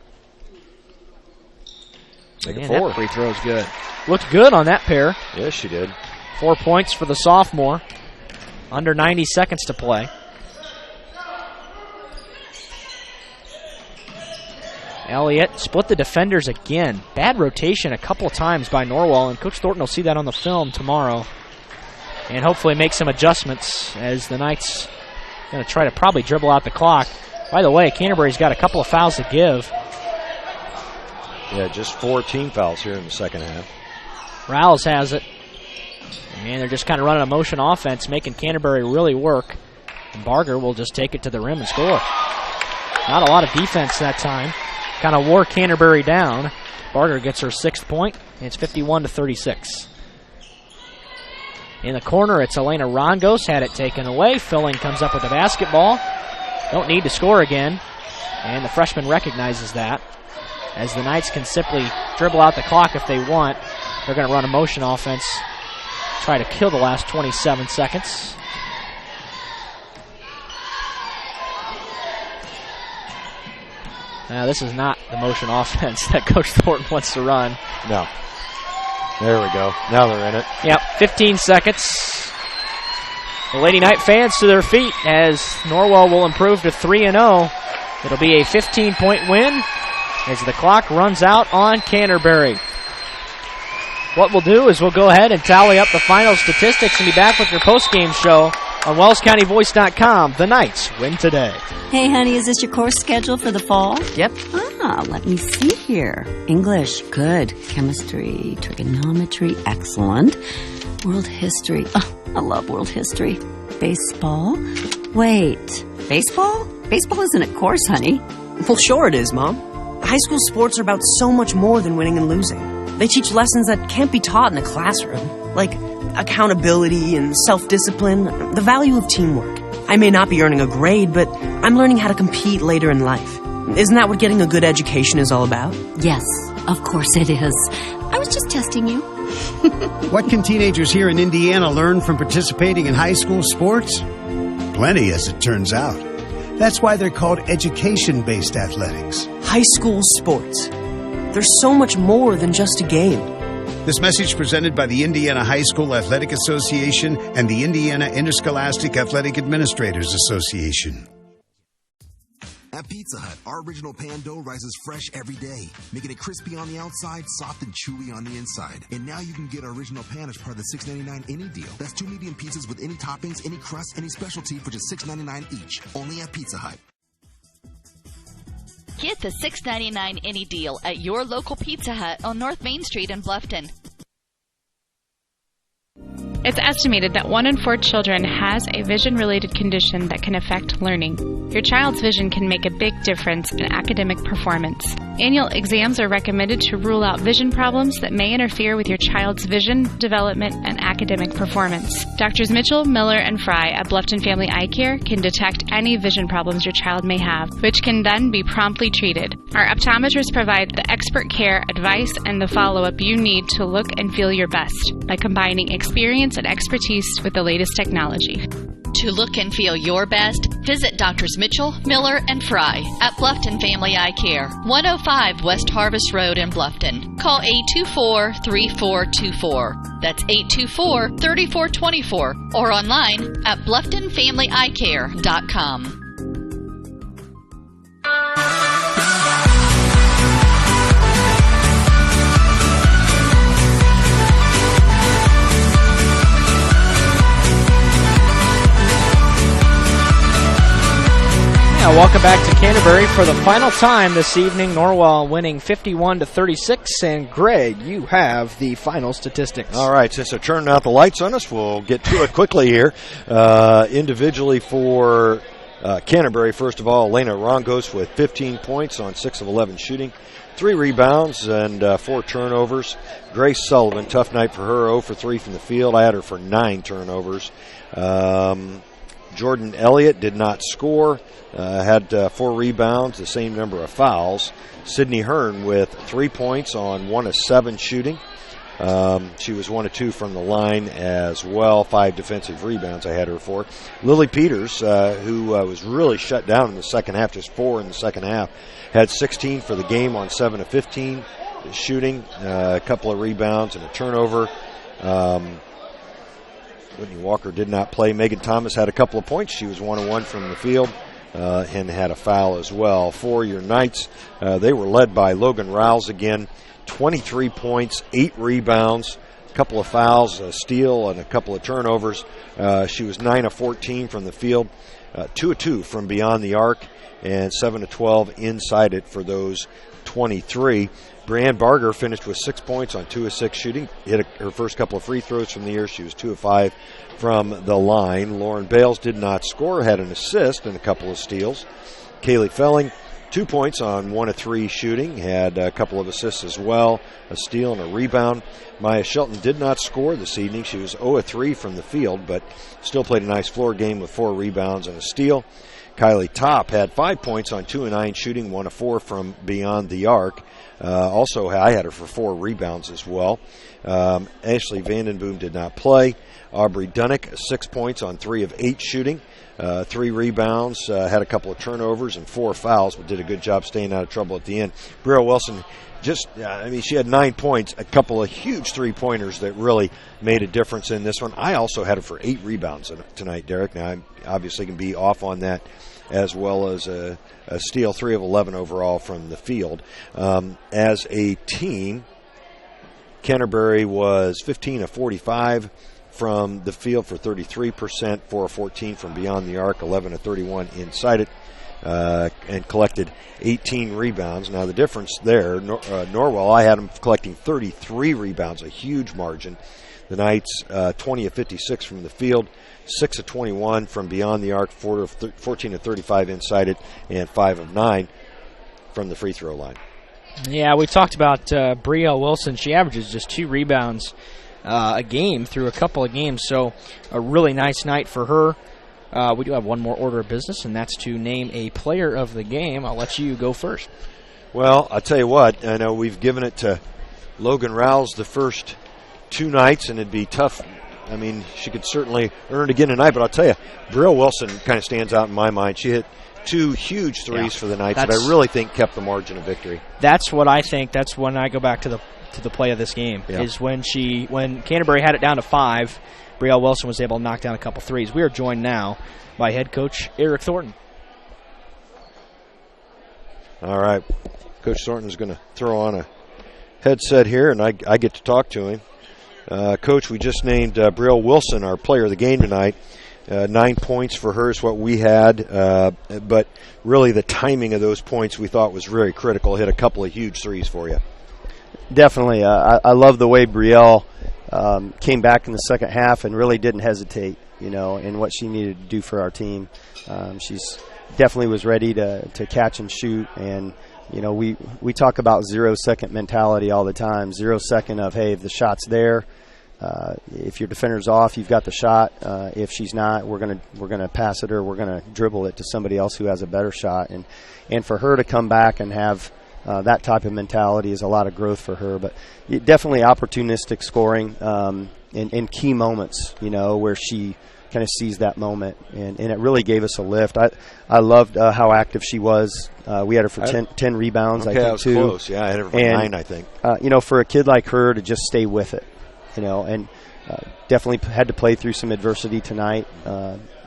Make it 4. That free throw's good. Looked good on that pair. Yes, she did. 4 points for the sophomore. Under 90 seconds to play. Elliott split the defenders again. Bad rotation a couple of times by Norwell, and Coach Thornton will see that on the film tomorrow. And hopefully make some adjustments as the Knights going to try to probably dribble out the clock. By the way, Canterbury's got a couple of fouls to give. Yeah, just 4 team fouls here in the second half. Rouse has it. And they're just kind of running a motion offense, making Canterbury really work. And Barger will just take it to the rim and score. Not a lot of defense that time. Kind of wore Canterbury down. Barger gets her 6th point, and it's 51-36. In the corner, it's Elena Rongos. Had it taken away. Filling comes up with the basketball. Don't need to score again. And the freshman recognizes that. As the Knights can simply dribble out the clock if they want. They're going to run a motion offense. Try to kill the last 27 seconds. Now, this is not the motion offense that Coach Thornton wants to run. No. There we go. Now they're in it. Yep, 15 seconds. The Lady Knight fans to their feet as Norwell will improve to 3-0. It'll be a 15-point win as the clock runs out on Canterbury. What we'll do is we'll go ahead and tally up the final statistics and be back with your post-game show on WellsCountyVoice.com. The Knights win today. Hey, honey, is this your course schedule for the fall? Yep. Let me see here. English, good. Chemistry, trigonometry, excellent. World history, I love world history. Baseball? Wait, baseball? Baseball isn't a course, honey. Well, sure it is, Mom. High school sports are about so much more than winning and losing. They teach lessons that can't be taught in a classroom, like accountability and self-discipline, the value of teamwork. I may not be earning a grade, but I'm learning how to compete later in life. Isn't that what getting a good education is all about? Yes, of course it is. I was just testing you. What can teenagers here in Indiana learn from participating in high school sports? Plenty, as it turns out. That's why they're called education-based athletics. High school sports. There's so much more than just a game. This message presented by the Indiana High School Athletic Association and the Indiana Interscholastic Athletic Administrators Association. At Pizza Hut, our original pan dough rises fresh every day, making it crispy on the outside, soft and chewy on the inside. And now you can get our original pan as part of the $6.99 any deal. That's 2 medium pizzas with any toppings, any crust, any specialty for just $6.99 each. Only at Pizza Hut. Get the $6.99 any deal at your local Pizza Hut on North Main Street in Bluffton. It's estimated that 1 in 4 children has a vision-related condition that can affect learning. Your child's vision can make a big difference in academic performance. Annual exams are recommended to rule out vision problems that may interfere with your child's vision, development, and academic performance. Doctors Mitchell, Miller, and Fry at Bluffton Family Eye Care can detect any vision problems your child may have, which can then be promptly treated. Our optometrists provide the expert care, advice, and the follow-up you need to look and feel your best by combining experience and expertise with the latest technology. To look and feel your best, visit Doctors Mitchell, Miller, and Fry at Bluffton Family Eye Care, 105 West Harvest Road in Bluffton. Call 824-3424. That's 824-3424 or online at BlufftonFamilyEyeCare.com. Welcome back to Canterbury for the final time this evening. Norwell winning 51-36. And Greg, you have the final statistics. All right, since they're turning out the lights on us, we'll get to it quickly here. Individually for Canterbury, first of all, Elena Rongos with 15 points on 6 of 11 shooting, 3 rebounds and 4 turnovers. Grace Sullivan, tough night for her, 0 for 3 from the field. I had her for 9 turnovers. Jordan Elliott did not score, had 4 rebounds, the same number of fouls. Sydney Hearn with 3 points on 1 of 7 shooting. She was 1 of 2 from the line as well, 5 defensive rebounds I had her for. Lily Peters, who was really shut down in the second half, just 4 in the second half, had 16 for the game on 7 of 15 shooting, a couple of rebounds and a turnover. Whitney Walker did not play. Megan Thomas had a couple of points. She was 1 of 1 from the field and had a foul as well. For your Knights, they were led by Logan Rouse again, 23 points, 8 rebounds, a couple of fouls, a steal, and a couple of turnovers. She was 9 of 14 from the field, 2 of 2 from beyond the arc, and 7 of 12 inside it for those 23. Brianne Barger finished with 6 points on 2 of 6 shooting, hit her first couple of free throws from the year. She was 2 of 5 from the line. Lauren Bales did not score, had an assist and a couple of steals. Kaylee Felling, 2 points on 1 of 3 shooting, had a couple of assists as well, a steal and a rebound. Maya Shelton did not score this evening. She was 0 of 3 from the field, but still played a nice floor game with 4 rebounds and a steal. Kylie Topp had 5 points on 2 of 9 shooting, 1 of 4 from beyond the arc. Also, I had her for 4 rebounds as well. Ashley Vandenboom did not play. Aubrey Dunnick, 6 points on 3 of 8 shooting, 3 rebounds, had a couple of turnovers and 4 fouls, but did a good job staying out of trouble at the end. Brielle Wilson, she had 9 points, a couple of huge three-pointers that really made a difference in this one. I also had her for 8 rebounds tonight, Derek. Now, I obviously can be off on that, as well as a steal, 3 of 11 overall from the field. As a team, Canterbury was 15 of 45 from the field for 33%, 4 of 14 from beyond the arc, 11 of 31 inside it, and collected 18 rebounds. Now the difference there, Norwell, I had them collecting 33 rebounds, a huge margin. The Knights, 20 of 56 from the field, 6 of 21 from beyond the arc, 14 of 35 inside it, and 5 of 9 from the free throw line. Yeah, we talked about Brielle Wilson. She averages just 2 rebounds a game through a couple of games, so a really nice night for her. We do have one more order of business, and that's to name a player of the game. I'll let you go first. Well, I'll tell you what, I know we've given it to Logan Rouse the first 2 nights, and it'd be tough. I mean, she could certainly earn it again tonight, but I'll tell you, Brielle Wilson kind of stands out in my mind. She hit 2 huge threes for the Knights that I really think kept the margin of victory. That's what I think. That's when I go back to the play of this game, is when Canterbury had it down to 5, Brielle Wilson was able to knock down a couple threes. We are joined now by head coach Eric Thornton. All right. Coach Thornton is going to throw on a headset here, and I get to talk to him. Coach, we just named Brielle Wilson our player of the game tonight. 9 points for her is what we had, but really the timing of those points we thought was very critical. Hit a couple of huge threes for you. Definitely. I love the way Brielle came back in the second half and really didn't hesitate, in what she needed to do for our team. She's definitely was ready to catch and shoot, and we talk about 0-second mentality all the time. 0 second of, hey, if the shot's there, if your defender's off, you've got the shot. If she's not, we're gonna pass it, or we're gonna dribble it to somebody else who has a better shot. And for her to come back and have that type of mentality is a lot of growth for her. But definitely opportunistic scoring in key moments, where she kind of sees that moment, and it really gave us a lift. I loved how active she was. We had her for 10 rebounds, okay, I think, I was too. Close. Yeah, I had her for 9, I think. For a kid like her to just stay with it, and definitely had to play through some adversity tonight,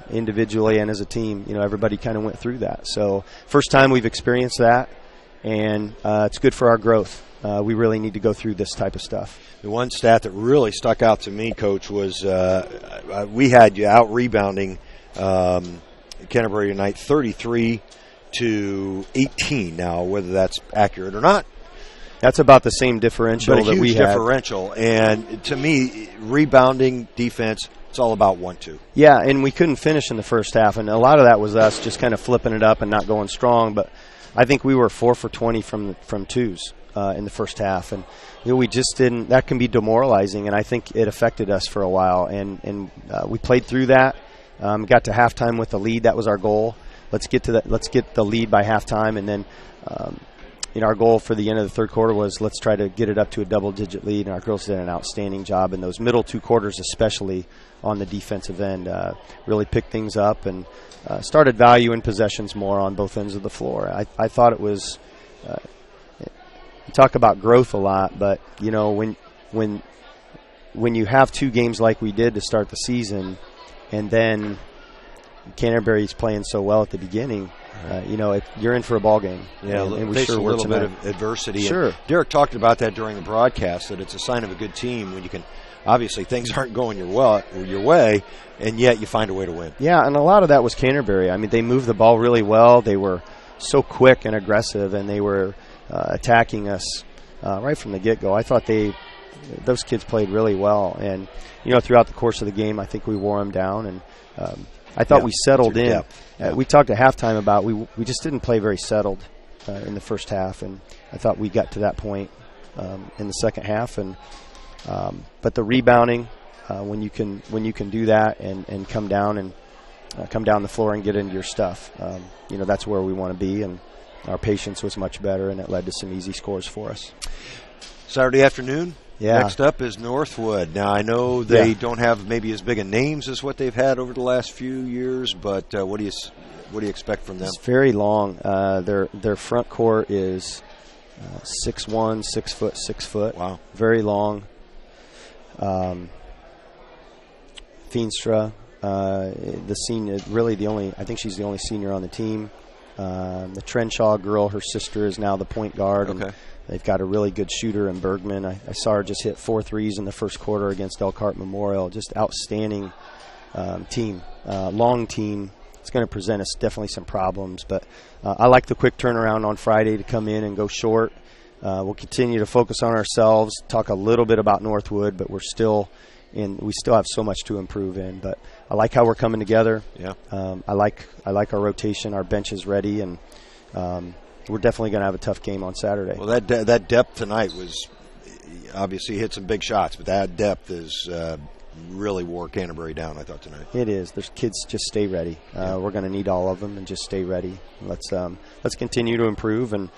individually and as a team. Everybody kind of went through that. So first time we've experienced that, and it's good for our growth. We really need to go through this type of stuff. The one stat that really stuck out to me, Coach, was we had you out-rebounding Canterbury tonight 33 to 18 now. Whether that's accurate or not, that's about the same differential but a that we huge had. differential. And to me, rebounding, defense, it's all about 1-2. Yeah, and we couldn't finish in the first half, and a lot of that was us just kind of flipping it up and not going strong. But I think we were 4 for 20 from twos in the first half, and we just didn't. That can be demoralizing, and I think it affected us for a while. And we played through that. Got to halftime with the lead. That was our goal. Let's get the lead by halftime, and then. Our goal for the end of the third quarter was let's try to get it up to a double-digit lead, and our girls did an outstanding job in those middle 2 quarters, especially on the defensive end. Really picked things up and started valuing possessions more on both ends of the floor. I thought it was you talk about growth a lot, but when you have 2 games like we did to start the season, and then Canterbury's playing so well at the beginning. You're in for a ball game. Yeah, and we face sure a were little tonight. bit of adversity. Sure. And Derek talked about that during the broadcast, that it's a sign of a good team when you can, obviously things aren't going your way, and yet you find a way to win. Yeah, and a lot of that was Canterbury. I mean, they moved the ball really well. They were so quick and aggressive, and they were attacking us right from the get-go. I thought those kids played really well, and throughout the course of the game, I think we wore them down, and I thought we settled in. We talked at halftime about we just didn't play very settled in the first half, and I thought we got to that point in the second half. And but the rebounding, when you can do that and come down the floor and get into your stuff, that's where we want to be. And our patience was much better, and it led to some easy scores for us. Saturday afternoon. Yeah. Next up is Northwood. Now, I know they don't have maybe as big a names as what they've had over the last few years, but what do you expect from them? It's very long. Their front court is 6'1", 6 foot, 6 foot. Wow. Very long. Feenstra, the senior, really I think she's the only senior on the team. The Trenshaw girl, her sister, is now the point guard. Okay. And they've got a really good shooter in Bergman. I saw her just hit 4 threes in the first quarter against Elkhart Memorial. Just outstanding team. Long team. It's going to present us definitely some problems. But I like the quick turnaround on Friday to come in and go short. We'll continue to focus on ourselves, talk a little bit about Northwood, but we still have so much to improve in. But I like how we're coming together. Yeah. I like our rotation. Our bench is ready, and we're definitely going to have a tough game on Saturday. Well, that depth tonight was obviously hit some big shots, but that depth is really wore Canterbury down, I thought, tonight. It is. There's kids, just stay ready. We're going to need all of them, and just stay ready. Let's continue to improve, and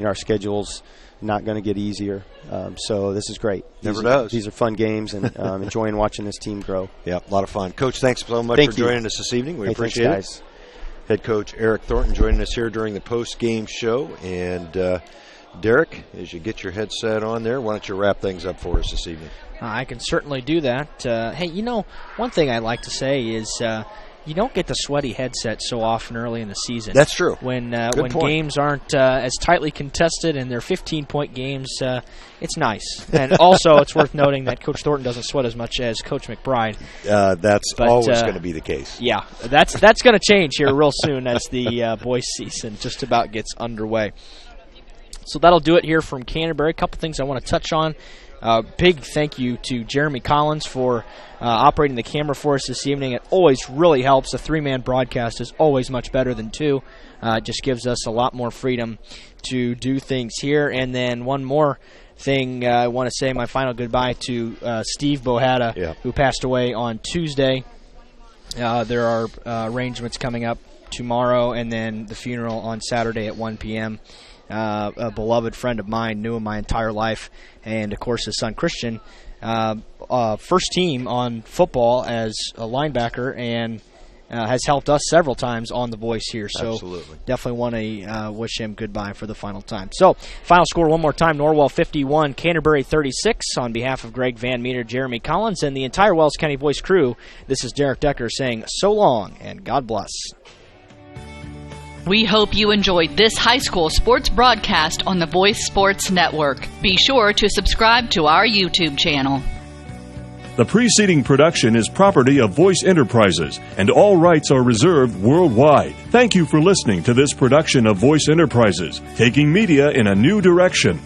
our schedule's not going to get easier. So this is great. Never does. These are fun games, and enjoying watching this team grow. Yeah, a lot of fun. Coach, thanks so much for joining us this evening. We appreciate thanks, guys. Head coach Eric Thornton joining us here during the post-game show. And Derek, as you get your headset on there, why don't you wrap things up for us this evening? I can certainly do that. Hey, one thing I like to say is you don't get the sweaty headset so often early in the season. That's true. When point. games aren't as tightly contested and they're 15-point games, it's nice. And also, it's worth noting that Coach Thornton doesn't sweat as much as Coach McBride. That's always going to be the case. Yeah, that's going to change here real soon as the boys' season just about gets underway. So that'll do it here from Canterbury. A couple things I want to touch on. Big thank you to Jeremy Collins for operating the camera for us this evening. It always really helps. A 3-man broadcast is always much better than 2. It just gives us a lot more freedom to do things here. And then one more thing, I want to say my final goodbye to Steve Bohata, who passed away on Tuesday. There are arrangements coming up tomorrow, and then the funeral on Saturday at 1 p.m. A beloved friend of mine, knew him my entire life, and of course his son Christian, first team on football as a linebacker, and has helped us several times on The Voice here. So absolutely, definitely want to wish him goodbye for the final time. So final score one more time: Norwell 51, Canterbury 36. On behalf of Greg Van Meter, Jeremy Collins, and the entire Wells County Voice crew, this is Derek Decker saying so long and God bless. We hope you enjoyed this high school sports broadcast on the Voice Sports Network. Be sure to subscribe to our YouTube channel. The preceding production is property of Voice Enterprises, and all rights are reserved worldwide. Thank you for listening to this production of Voice Enterprises, taking media in a new direction.